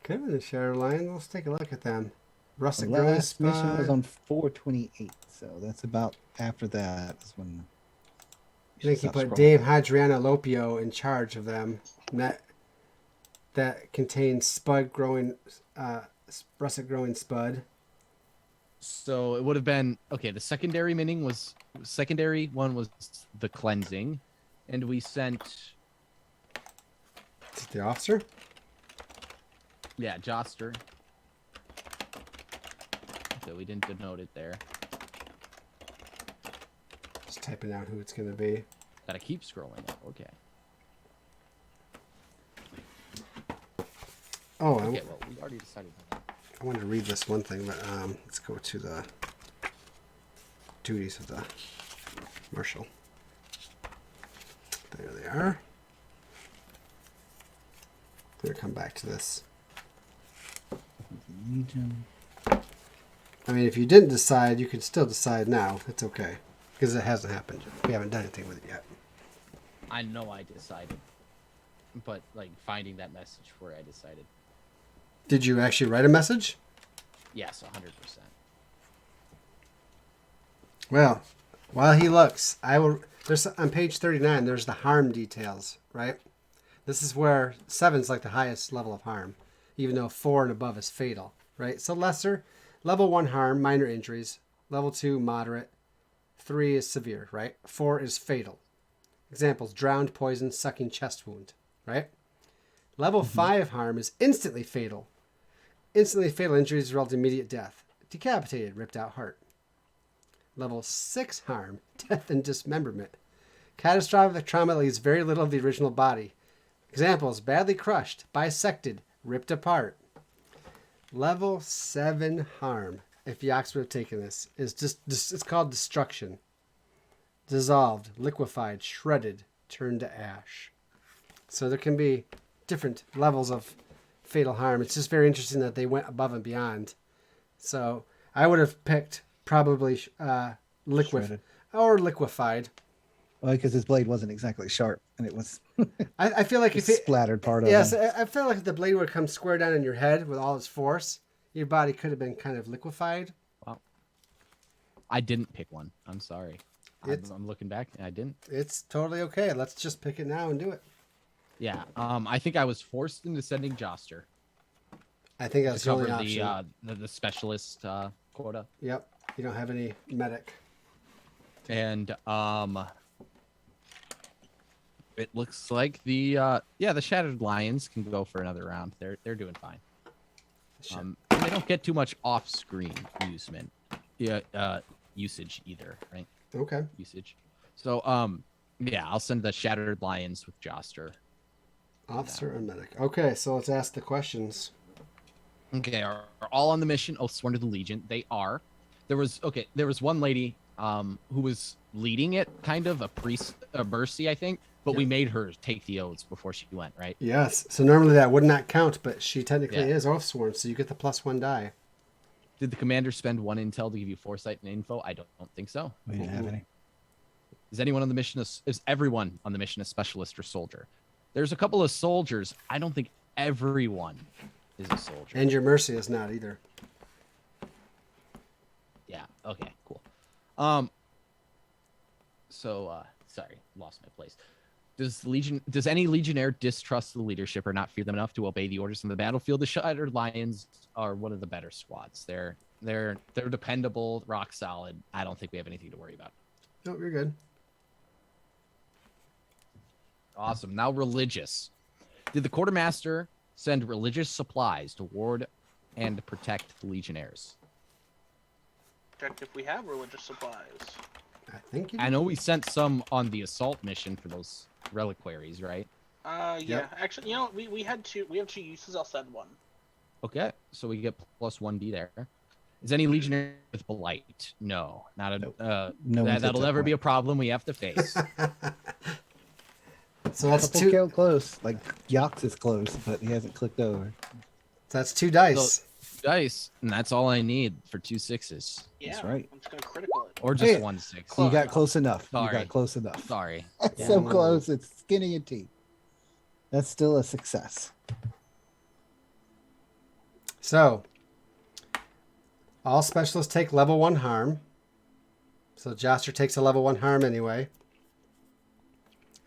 Could have been a Shadow Lion. Let's take a look at them. The Rustic last Grove mission was Spy. on 428, so that's about after that is when I think he Stop put scrolling. Dave Hadriano Lopio in charge of them. And that contains spud growing, russet growing spud. So it would have been okay. The secondary one was the cleansing, and we sent Is it the officer? Joster. So we didn't denote it there. Just typing out who it's going to be. Gotta keep scrolling up. Okay. Oh, Okay. Well, we already decided on that. I wanted to read this one thing, but let's go to the duties of the marshal. There they are. I'm going to come back to this. Legion. I mean, if you didn't decide, you could still decide now. It's okay. Because it hasn't happened. We haven't done anything with it yet. I know I decided, but like finding that message where I decided. Did you actually write a message? Yes, 100%. Well, while he looks, I will. There's on page 39. There's the harm details, right? This is where 7's like the highest level of harm, even though 4 and above is fatal, right? So lesser, level 1 harm, minor injuries. Level 2, moderate. 3 is severe, right? 4 is fatal. Examples: drowned, poison, sucking chest wound, right? Level 5 harm is instantly fatal. Instantly fatal injuries result in immediate death. Decapitated, ripped out heart. Level 6 harm, death and dismemberment. Catastrophic trauma leaves very little of the original body. Examples: badly crushed, bisected, ripped apart. Level 7 harm, if Yax would have taken this, is just it's called destruction. Dissolved, liquefied, shredded, turned to ash. So there can be different levels of fatal harm. It's just very interesting that they went above and beyond. So I would have picked probably Shredded. or liquefied. Well, because his blade wasn't exactly sharp, and it was I feel like if it splattered part of yes, him. I feel like if the blade would come square down in your head with all its force, your body could have been kind of liquefied. Wow. I didn't pick one. I'm sorry. It's- I'm looking back, and I didn't. It's totally okay. Let's just pick it now and do it. Yeah. I think I was forced into sending Joster I think to that's the only cover option. the specialist quota, Yep. You don't have any medic. and it looks like the Shattered Lions can go for another round. They're doing fine. Shit. They don't get too much off-screen usage either, right? Okay. Usage. So I'll send the Shattered Lions with Joster. Officer and medic. Okay, so let's ask the questions. Okay, are all on the mission sworn to the Legion? They are. There was one lady who was leading it, kind of a priest, a Mercy, I think, but we made her take the oaths before she went, right? Yes. So normally that would not count, but she technically Yeah. is oath sworn, so you get the +1 die. Did the commander spend 1 intel to give you foresight and info? I don't think so. We didn't have any. Is everyone on the mission a specialist or soldier? There's a couple of soldiers. I don't think everyone is a soldier. And your mercy is not either. Yeah. Okay. Cool. Sorry, lost my place. Does any Legionnaire distrust the leadership or not fear them enough to obey the orders on the battlefield? The Shattered Lions are one of the better squads. They're dependable, rock solid. I don't think we have anything to worry about. No, you're good. Awesome. Now religious. Did the quartermaster send religious supplies to ward and protect the Legionnaires? Check if we have religious supplies. I think you I know we sent some on the assault mission for those reliquaries, right? Yeah. Yep. Actually, you know, we have two uses. I'll send one. Okay, so we get +1D there. Is any Legionnaire with Blight? No, not a. Nope. That'll No one's hit that never be point. a problem we have to face. So that's Couple two. kill close. Like Yox is close, but he hasn't clicked over. That's 2 dice. Dice, and that's all I need for 2 6s, Yeah. That's right. I'm just gonna critical it. or just Hey, 1 6. You got close enough. You Sorry. got close enough. Sorry. That's so Yeah. close. It's skinny and teeth. That's still a success. So all specialists take level 1 harm. So Joster takes a level 1 harm anyway.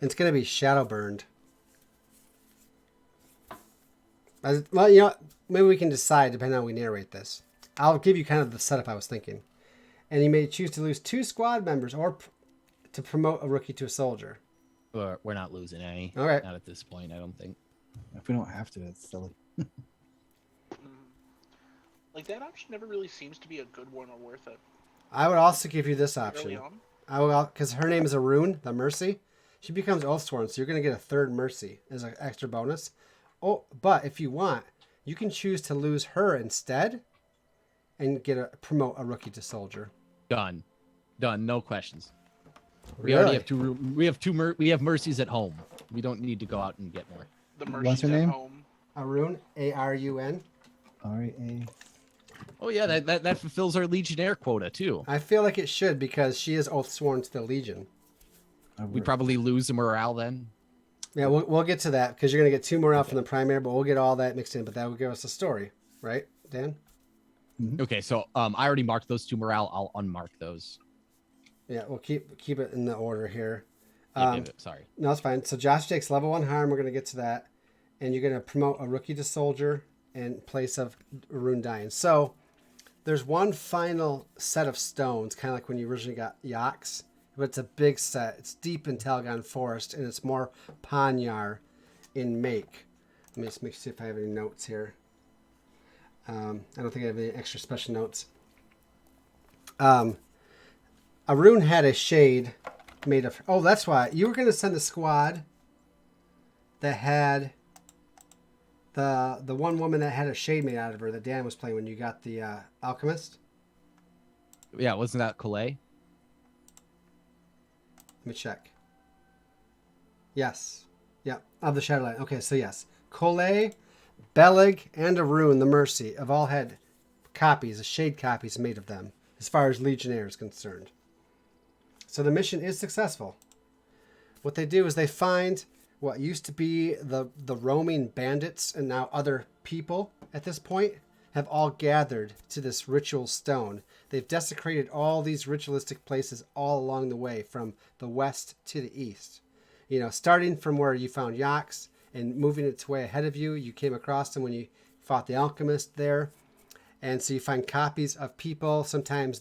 It's going to be shadow burned. Well, you know, maybe we can decide depending on how we narrate this. I'll give you kind of the setup I was thinking. And you may choose to lose 2 squad members or to promote a rookie to a soldier. We're not losing any. All right. Not at this point, I don't think. If we don't have to, it's silly. Like, that option never really seems to be a good one or worth it. I would also give you this Early option. on. I will, because her name is Arun, the Mercy. She becomes Oathsworn, so you're going to get a 3rd Mercy as an extra bonus. Oh, but if you want, you can choose to lose her instead and promote a rookie to soldier. Done. No questions. We Really? already have two. We have mercies at home. We don't need to go out and get more. The What's Mercy's her at name? home. Arun, A-R-U-N. R-A. Oh yeah, that fulfills our Legionnaire quota too. I feel like it should because she is Oathsworn to the Legion. We probably lose the morale then. Yeah, we'll get to that because you're going to get 2 more out from the primary, but we'll get all that mixed in. But that will give us a story, right, Dan? Okay, so I already marked those 2 morale. I'll unmark those. Yeah, we'll keep it in the order here. Sorry. No, it's fine. So Josh takes level 1 harm. We're going to get to that. And you're going to promote a rookie to soldier in place of Rune dying. So there's one final set of stones, kind of like when you originally got Yaks. But it's a big set. It's deep in Talgon Forest, and it's more Panyar in make. Let me just see if I have any notes here. I don't think I have any extra special notes. Arun had a shade made of... Oh, that's why. You were going to send a squad that had the one woman that had a shade made out of her that Dan was playing when you got the alchemist. Yeah, wasn't that Calais? Let me check. Yes. Yeah, of the Shadowland. Okay, so yes. Collet, Belig, and Arun, the Mercy, have all had copies, shade copies made of them, as far as Legionnaires concerned. So the mission is successful. What they do is they find what used to be the roaming bandits and now other people at this point have all gathered to this ritual stone. They've desecrated all these ritualistic places all along the way from the west to the east. You know, starting from where you found Yaks and moving its way ahead of you, you came across them when you fought the alchemist there. And so you find copies of people. Sometimes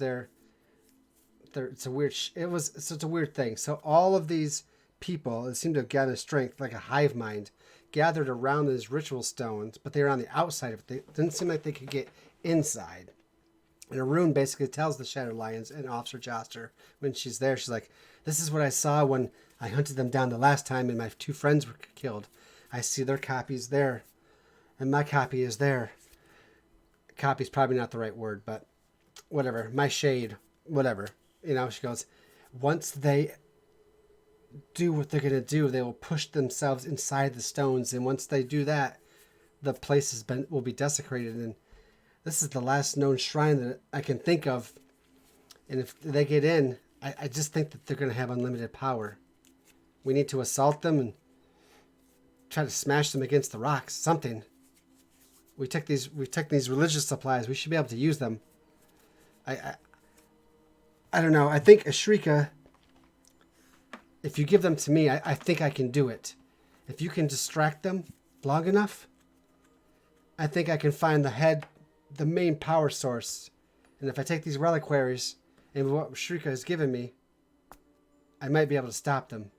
it's a weird thing. So all of these people, it seemed to have gathered strength like a hive mind, gathered around these ritual stones, but they were on the outside of it. They didn't seem like they could get inside. And Arun basically tells the Shadow Lions and Officer Joster when she's there, she's like, this is what I saw when I hunted them down the last time and my 2 friends were killed. I see their copies there, and my copy is there. Copy's probably not the right word, but whatever. My shade, whatever. You know, she goes, once they do what they're going to do, they will push themselves inside the stones, and once they do that, the place will be desecrated, and this is the last known shrine that I can think of. And if they get in, I just think that they're going to have unlimited power. We need to assault them and try to smash them against the rocks. Something. We took these religious supplies. We should be able to use them. I don't know. I think Ashrika, if you give them to me, I think I can do it. If you can distract them long enough, I think I can find the main power source. And if I take these reliquaries and what Shrika has given me, I might be able to stop them.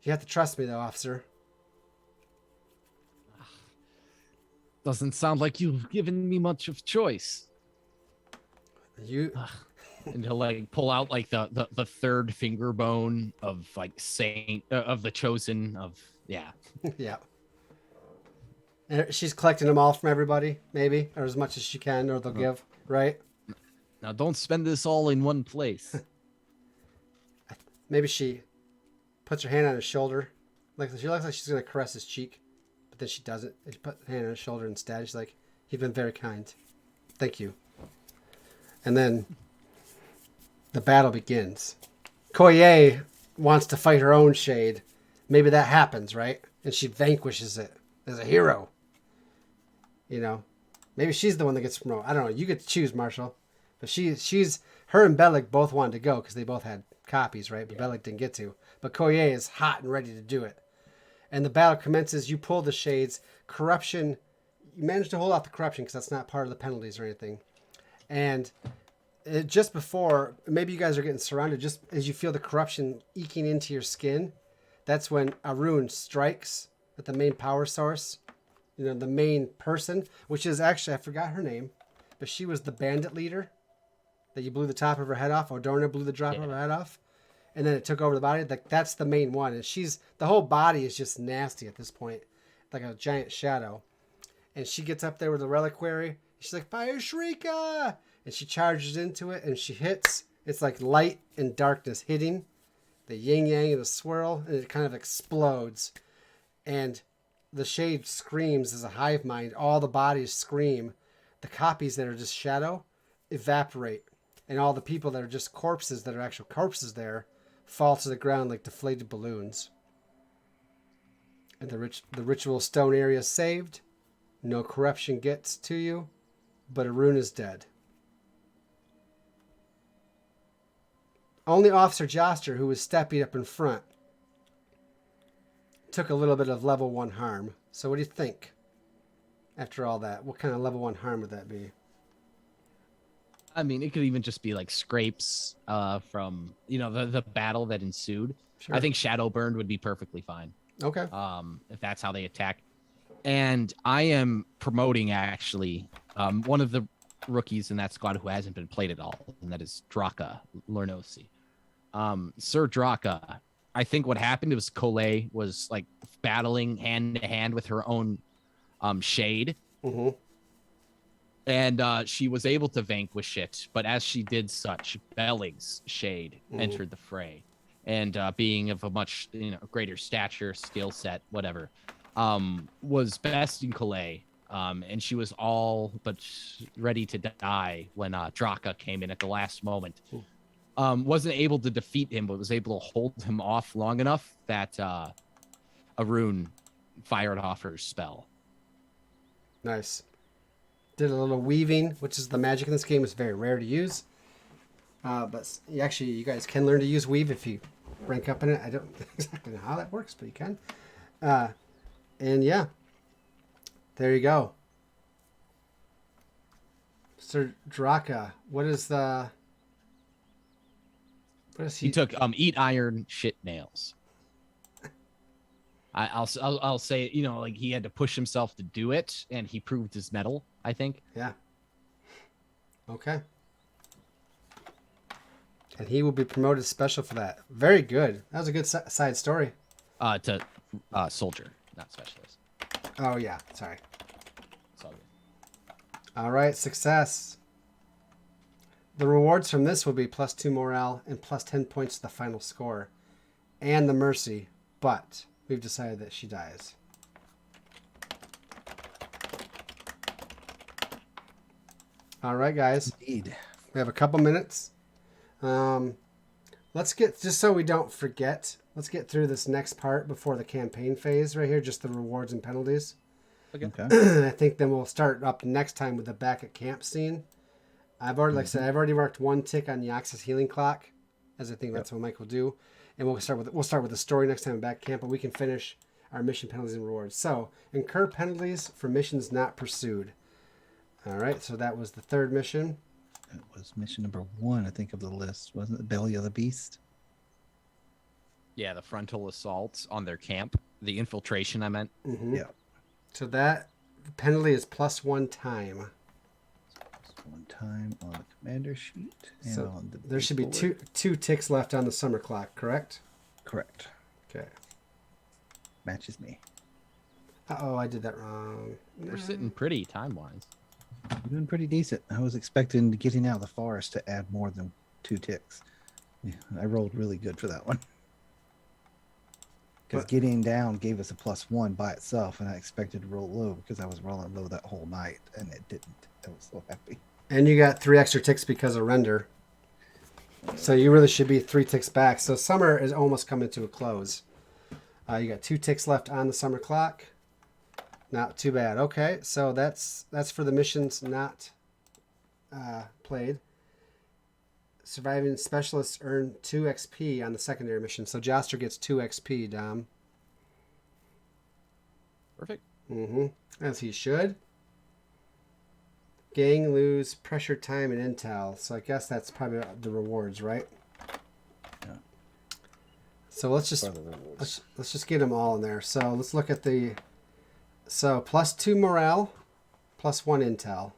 You have to trust me, though, officer. Doesn't sound like you've given me much of choice. And he'll like pull out like the 3rd finger bone of like saint of the chosen of yeah. Yeah. And she's collecting them all from everybody, maybe, or as much as she can, or they'll give, right? Now don't spend this all in one place. Maybe she puts her hand on his shoulder. Like she looks like she's gonna caress his cheek, but then she doesn't. She puts her hand on his shoulder instead. She's like, "You've been very kind. Thank you." And then the battle begins. Koye wants to fight her own shade. Maybe that happens, right? And she vanquishes it as a hero. You know, maybe she's the one that gets promoted. I don't know. You get to choose, Marshall. But her and Bellic both wanted to go because they both had copies, right? But Bellic didn't get to. But Koye is hot and ready to do it. And the battle commences. You pull the shades. Corruption. You manage to hold off the corruption because that's not part of the penalties or anything. And just before, maybe you guys are getting surrounded, just as you feel the corruption eking into your skin, that's when Arun strikes at the main power source. You know, the main person, which is actually, I forgot her name, but she was the bandit leader that you blew the top of her head off. Odorna blew the top of her head off. And then it took over the body. Like, that's the main one. And the whole body is just nasty at this point. Like a giant shadow. And she gets up there with the reliquary. She's like, Fire Shrika! And she charges into it and she hits. It's like light and darkness hitting. The yin yang and the swirl. And it kind of explodes. And the shade screams as a hive mind. All the bodies scream. The copies that are just shadow evaporate. And all the people that are just corpses, that are actual corpses there, fall to the ground like deflated balloons. And the ritual stone area is saved. No corruption gets to you. But Arun is dead. Only Officer Joster, who was stepping up in front, took a little bit of level 1 harm. So what do you think? After all that, what kind of level 1 harm would that be? I mean, it could even just be like scrapes from, the battle that ensued. Sure. I think Shadow Burned would be perfectly fine. Okay. If that's how they attack. And I am promoting, actually, one of the rookies in that squad who hasn't been played at all, and that is Draka Lornosi. Sir Draka, I think what happened was Collet was like battling hand to hand with her own shade. Mm-hmm. And she was able to vanquish it, but as she did such, Bellig's shade entered the fray, and being of a much greater stature, skill set, whatever, was besting Collet, and she was all but ready to die when Draka came in at the last moment. Wasn't able to defeat him, but was able to hold him off long enough that Arun fired off her spell. Nice. Did a little weaving, which is the magic in this game. It's very rare to use. But you guys can learn to use weave if you rank up in it. I don't exactly know how that works, but you can. And yeah, there you go. Sir Draka, what is he? He took eat iron, shit nails. I'll say, like he had to push himself to do it, and he proved his mettle, I think. Yeah. Okay. And he will be promoted special for that. Very good. That was a good side story. To soldier, not specialist. Oh, yeah. Sorry. It's all good. All right. Success. The rewards from this will be +2 morale and +10 points to the final score. And the mercy. But we've decided that she dies. All right, guys. Indeed. We have a couple minutes. Let's get, just so we don't forget, let's get through this next part before the campaign phase right here, just the rewards and penalties. Okay. I think then we'll start up next time with the back at camp scene. I've already, like I said, I've already marked 1 tick on the Yax's healing clock, as I think that's what Mike will do. And we'll start with the story next time back camp, but we can finish our mission penalties and rewards. So, incur penalties for missions not pursued. All right, so that was the 3rd mission. It was mission number 1, I think, of the list, wasn't it? Belly of the Beast. Yeah, the frontal assault on their camp, the infiltration. I meant. Mm-hmm. Yeah. So that penalty is +1 time. One time on the commander sheet. And So on the there should be board. two ticks left on the summer clock, correct? Correct. Okay. Matches me. Uh-oh, I did that wrong. We're sitting pretty time-wise. I'm doing pretty decent. I was expecting getting out of the forest to add more than 2 ticks. Yeah, I rolled really good for that one. Because But- getting down gave us a +1 by itself, and I expected to roll low because I was rolling low that whole night, and it didn't. I was so happy. And you got 3 extra ticks because of render. So you really should be 3 ticks back. So summer is almost coming to a close. You got 2 ticks left on the summer clock. Not too bad. Okay, so that's for the missions not played. surviving specialists earn 2 XP on the secondary mission. So Joster gets 2 XP, Dom. Perfect. As he should. Gang lose pressure time and intel. So I guess that's probably the rewards, right? Yeah. So let's just let's just get them all in there. So let's look at the +2 morale, +1 intel.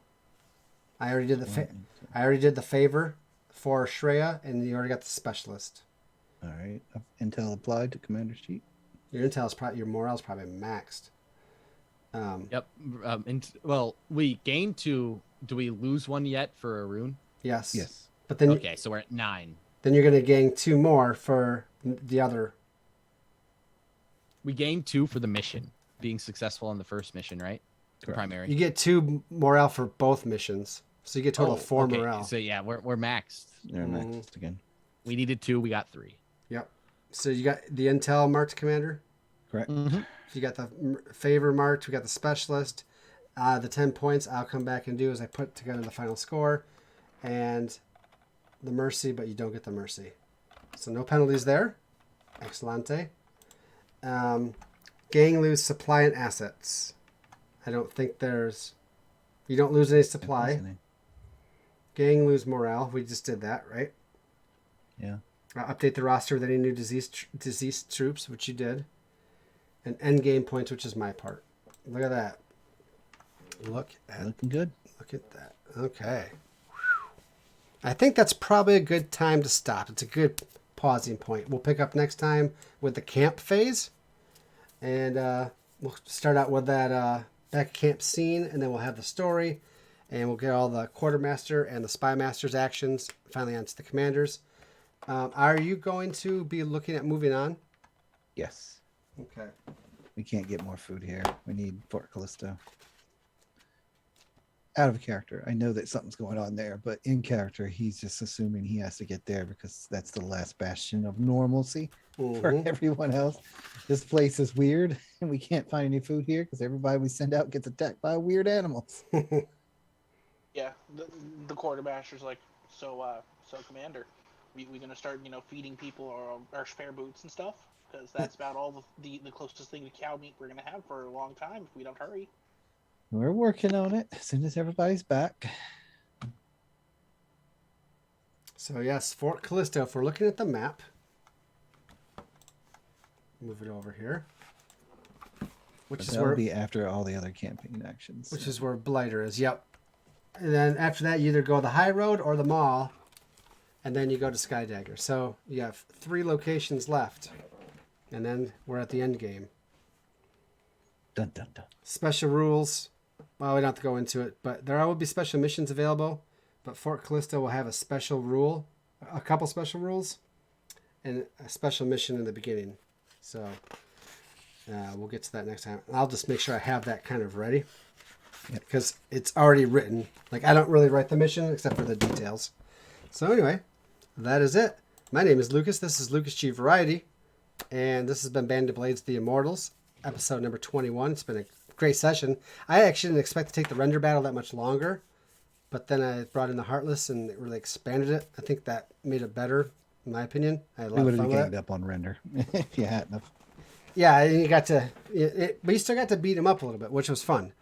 I already did the favor for Shreya, and you already got the specialist. All right. Intel applied to commander's sheet. Your morale's probably maxed. Yep. Well, we gained 2. Do we lose 1 yet for a rune? Yes. Yes. But then Okay, so we're at 9. Then you're gonna gain 2 more for the other. We gained 2 for the mission, being successful on the first mission, right? The primary. You get 2 morale for both missions, so you get total 4 okay. morale. So yeah, we're maxed. They're maxed again. We needed 2, we got 3. Yep. So you got the intel marked, Commander. Correct. You got the favor marked. We got the specialist. The 10 points I'll come back and do is I put together the final score, and the mercy, but you don't get the mercy. So no penalties there. Excellente. Gang lose supply and assets. I don't think there's... You don't lose any supply. Gang lose morale. We just did that, right? Yeah. Update the roster with any new deceased troops, which you did. And end game points, which is my part. Look at that. Looking good. Look at that. Okay. I think that's probably a good time to stop. It's a good pausing point. We'll pick up next time with the camp phase. And we'll start out with that back camp scene, and then we'll have the story. And we'll get all the quartermaster and the spy master's actions. Finally onto the commanders. Are you going to be looking at moving on? Yes. Okay. We can't get more food here. We need Fort Callisto. Out of character. I know that something's going on there, but in character, he's just assuming he has to get there because that's the last bastion of normalcy for everyone else. This place is weird, and we can't find any food here because everybody we send out gets attacked by weird animals. Yeah, the quartermaster's like, so Commander, we gonna start, feeding people our spare boots and stuff? Because that's about all the closest thing to cow meat we're gonna have for a long time if we don't hurry. We're working on it as soon as everybody's back. So yes, Fort Callisto, if we're looking at the map, move it over here. That'll be after all the other campaign actions. Which is where Blighter is, yep. And then after that, you either go the high road or the mall, and then you go to Skydagger. So you have 3 locations left, and then we're at the end game. Dun, dun, dun. Special rules. Well, we don't have to go into it, but there will be special missions available. But Fort Callisto will have a special rule, a couple special rules, and a special mission in the beginning. So we'll get to that next time. I'll just make sure I have that kind of ready because it's already written. Like, I don't really write the mission except for the details. So anyway, that is it. My name is Lucas. This is Lucas G Variety, and this has been Band of Blades: The Immortals, episode number 21. It's been a great session. I actually didn't expect to take the render battle that much longer, but then I brought in the Heartless and it really expanded it. I think that made it better, in my opinion. I had a lot of fun with it. Ganged up on render if you hadn't. Yeah, and you got to, but you still got to beat him up a little bit, which was fun.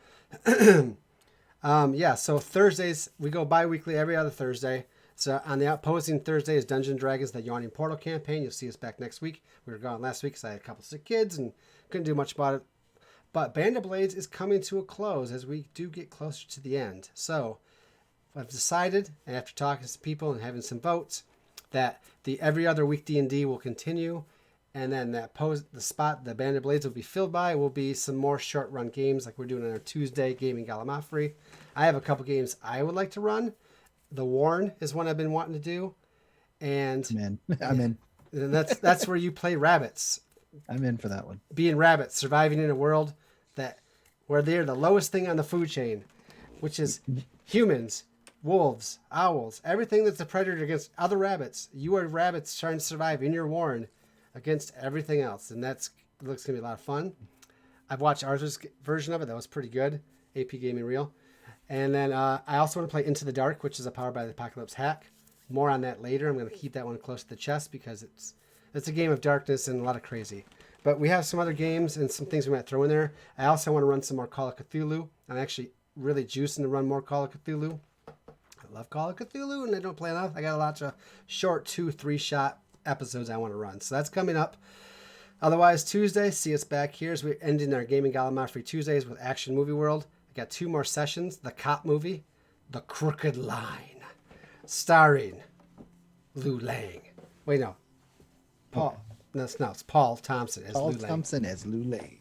Yeah, so Thursdays, we go bi-weekly every other Thursday. So on the Outposing Thursday is Dungeons & Dragons, the Yawning Portal campaign. You'll see us back next week. We were gone last week because I had a couple sick kids and couldn't do much about it. But Band of Blades is coming to a close as we do get closer to the end. So I've decided, after talking to some people and having some votes, that the every other week D&D will continue. And then the spot the Band of Blades will be filled by will be some more short run games like we're doing on our Tuesday Gaming Gallimaufry. I have a couple games I would like to run. The Warren is one I've been wanting to do. And I'm in. And that's where you play rabbits. I'm in for that one. Being rabbits, surviving in a world where they're the lowest thing on the food chain, which is humans, wolves, owls, everything that's a predator against other rabbits. You are rabbits trying to survive in your warren against everything else, and looks going to be a lot of fun. I've watched Arthur's version of it. That was pretty good. AP Gaming Reel. And then I also want to play Into the Dark, which is a Powered by the Apocalypse hack. more on that later. I'm going to keep that one close to the chest because it's a game of darkness and a lot of crazy. But we have some other games and some things we might throw in there. I also want to run some more Call of Cthulhu. I'm actually really juicing to run more Call of Cthulhu. I love Call of Cthulhu, and I don't play enough. I got a lot of short 2-3 shot episodes I want to run. So that's coming up. Otherwise, Tuesday, see us back here as we're ending our Gaming Gala Free Tuesdays with Action Movie World. I got 2 more sessions. The cop movie, The Crooked Line, starring Lou Lang. Wait, no. Paul. No, it's Paul Thompson as Paul Lou Lang. Thompson as Lou Lang.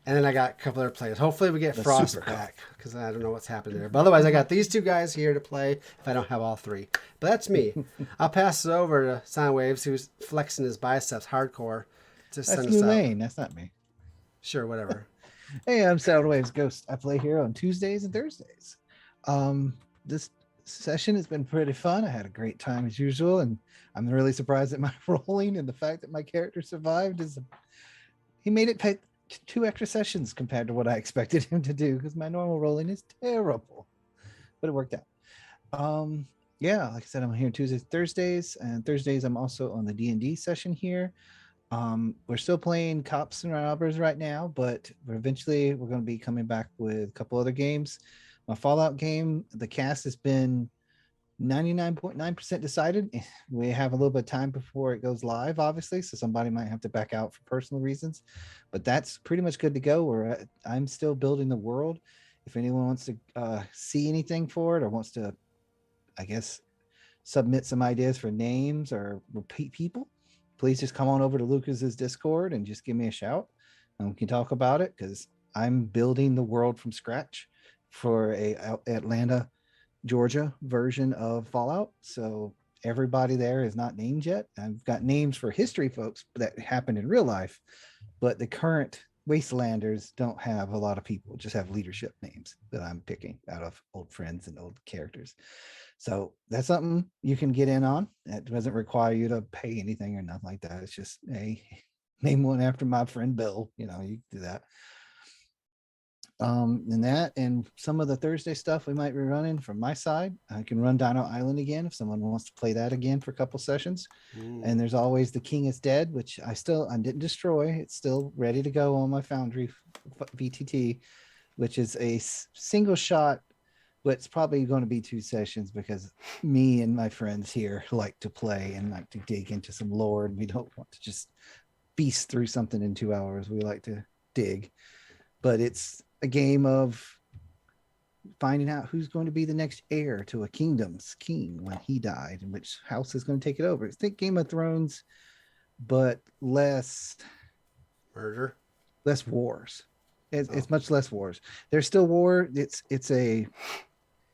And then I got a couple other players. Hopefully we get The Frost Super back because I don't know what's happened there. But otherwise, I got these 2 guys here to play if I don't have all 3. But that's me. I'll pass it over to Soundwaves, who's flexing his biceps hardcore to That's send us Lou out. Lang. That's not me. Sure, whatever. Hey, I'm Soundwaves Ghost. I play here on Tuesdays and Thursdays. This session has been pretty fun. I had a great time as usual, and I'm really surprised at my rolling and the fact that my character survived. He made it pay 2 extra sessions compared to what I expected him to do because my normal rolling is terrible, but it worked out. Yeah, like I said, I'm here Tuesdays, Thursdays, and Thursdays I'm also on the D&D session here. We're still playing Cops and Robbers right now, but eventually we're going to be coming back with a couple other games. My Fallout game, the cast has been 99.9% decided. We have a little bit of time before it goes live, obviously, so somebody might have to back out for personal reasons, but that's pretty much good to go. I'm still building the world. If anyone wants to see anything for it or wants to, I guess, submit some ideas for names or repeat people, please just come on over to Lucas's Discord and just give me a shout and we can talk about it because I'm building the world from scratch for a Atlanta, Georgia version of Fallout. So everybody there is not named yet. I've got names for history folks that happened in real life, but the current Wastelanders don't have a lot of people, just have leadership names that I'm picking out of old friends and old characters. So that's something you can get in on. It doesn't require you to pay anything or nothing like that. It's just name one after my friend Bill. You know, you can do that. And that and some of the Thursday stuff we might be running from my side. I can run Dino Island again if someone wants to play that again for a couple sessions. And there's always The King is Dead, which I didn't destroy. It's still ready to go on my Foundry VTT, which is a single shot, but it's probably going to be 2 sessions because me and my friends here like to play and like to dig into some lore, and we don't want to just beast through something in 2 hours. We like to dig, but it's a game of finding out who's going to be the next heir to a kingdom's king when he died and which house is going to take it over. It's think Game of Thrones, but less Murder, less wars. It's much less wars. There's still war. It's a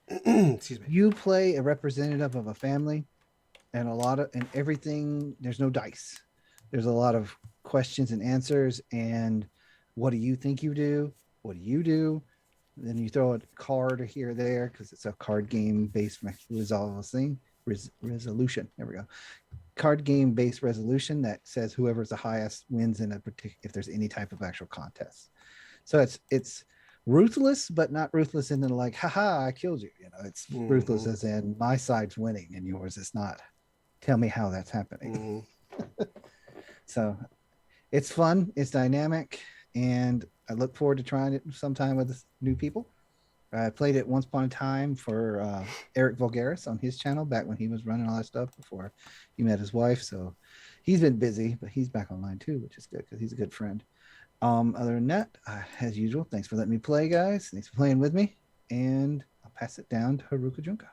excuse me. you play a representative of a family, and everything. There's no dice. There's a lot of questions and answers. And what do you think you do? What do you do? Then you throw a card here or there because it's a card game based resolution. There we go. Card game based resolution that says whoever's the highest wins in a particular, if there's any type of actual contest. So it's ruthless, but not ruthless in the like, haha, I killed you. You know, it's ruthless as in my side's winning and yours is not. Tell me how that's happening. So it's fun, it's dynamic, and I look forward to trying it sometime with new people. I played it once upon a time for Eric Vulgaris on his channel back when he was running all that stuff before he met his wife. So he's been busy, but he's back online too, which is good because he's a good friend. Other than that, as usual, thanks for letting me play, guys. Thanks for playing with me. And I'll pass it down to Haruka Junka.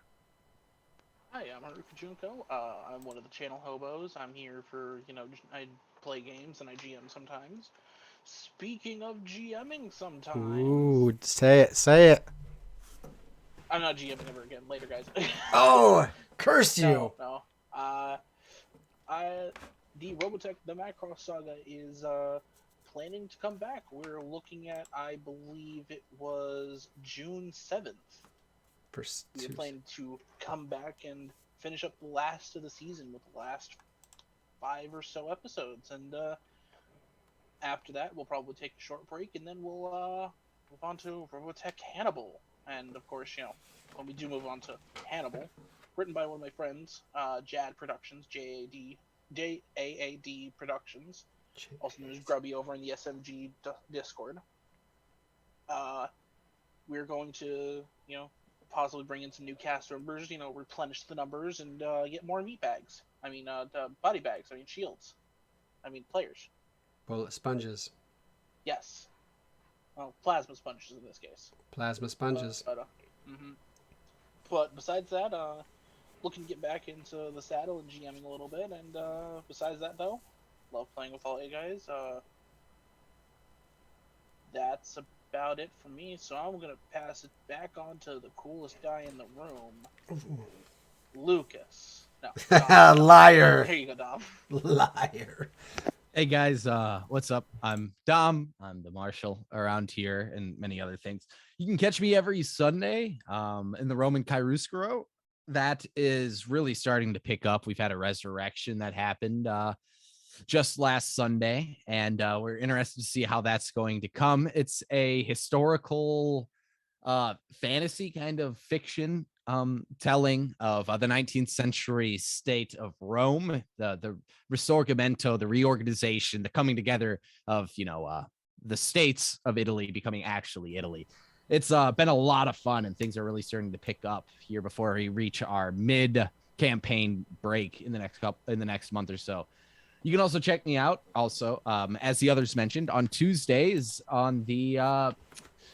Hi, I'm Haruka Junko. I'm one of the channel hobos. I'm here for, I play games and I GM sometimes. Speaking of GMing sometimes. Ooh, say it. I'm not GMing ever again. Later, guys. Oh, curse you. No. The Robotech, the Macross Saga is planning to come back. We're looking at, I believe it was June 7th. We're planning to come back and finish up the last of the season with the last 5 or so episodes. And after that, we'll probably take a short break, and then we'll move on to Robotech Hannibal. And of course, when we do move on to Hannibal, written by one of my friends, Jad Productions, Jaad Productions, also known as Grubby over in the SMG Discord. We're going to, possibly bring in some new cast members, replenish the numbers and get more meat bags. Body bags. Shields. Players. Bullet sponges. Yes. Well, plasma sponges in this case. Plasma sponges. But besides that, looking to get back into the saddle and GMing a little bit. And besides that, though, love playing with all you guys. That's about it for me. So I'm going to pass it back on to the coolest guy in the room, Lucas. No, Dom. Liar. Here you go, Dom. Liar. Hey guys, what's up? I'm Dom. I'm the marshal around here and many other things. You can catch me every Sunday in the Roman Chiaroscuro. That is really starting to pick up. We've had a resurrection that happened just last Sunday, and we're interested to see how that's going to come. It's a historical fantasy kind of fiction telling of the 19th century state of Rome, the risorgimento, the reorganization, the coming together of the states of Italy becoming actually Italy. It's been a lot of fun, and things are really starting to pick up here before we reach our mid campaign break in the next month or so. You can also check me out as the others mentioned, on Tuesdays on the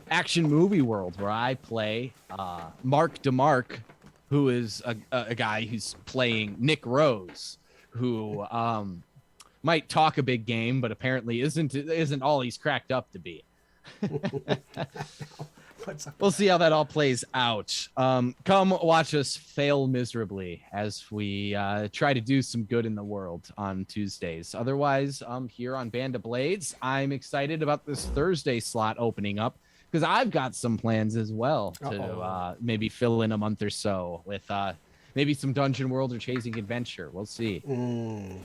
Action Movie World, where I play Mark DeMark, who is a guy who's playing Nick Rose, who might talk a big game, but apparently isn't all he's cracked up to be. We'll see how that all plays out. Come watch us fail miserably as we try to do some good in the world on Tuesdays. Otherwise, here on Band of Blades, I'm excited about this Thursday slot opening up, because I've got some plans as well to maybe fill in a month or so with maybe some Dungeon World or Chasing Adventure. We'll see. I didn't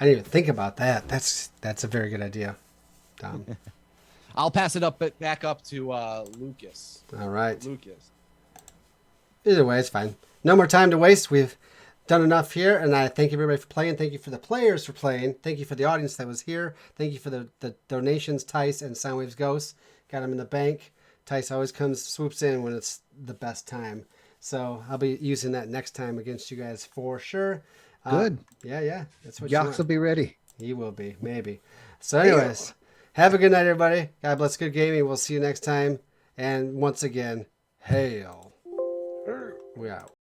even think about that. That's a very good idea, Tom. I'll pass it back up to Lucas. All right. Lucas. Either way, it's fine. No more time to waste. We've done enough here, and I thank everybody for playing. Thank you for the players for playing. Thank you for the audience that was here. Thank you for the donations, Tice and Soundwaves Ghost. Got them in the bank. Tice always swoops in when it's the best time. So I'll be using that next time against you guys for sure. Good. Yeah. That's what Yox will be ready. He will be, maybe. So anyways, have a good night, everybody. God bless, good gaming. We'll see you next time. And once again, hail. We out.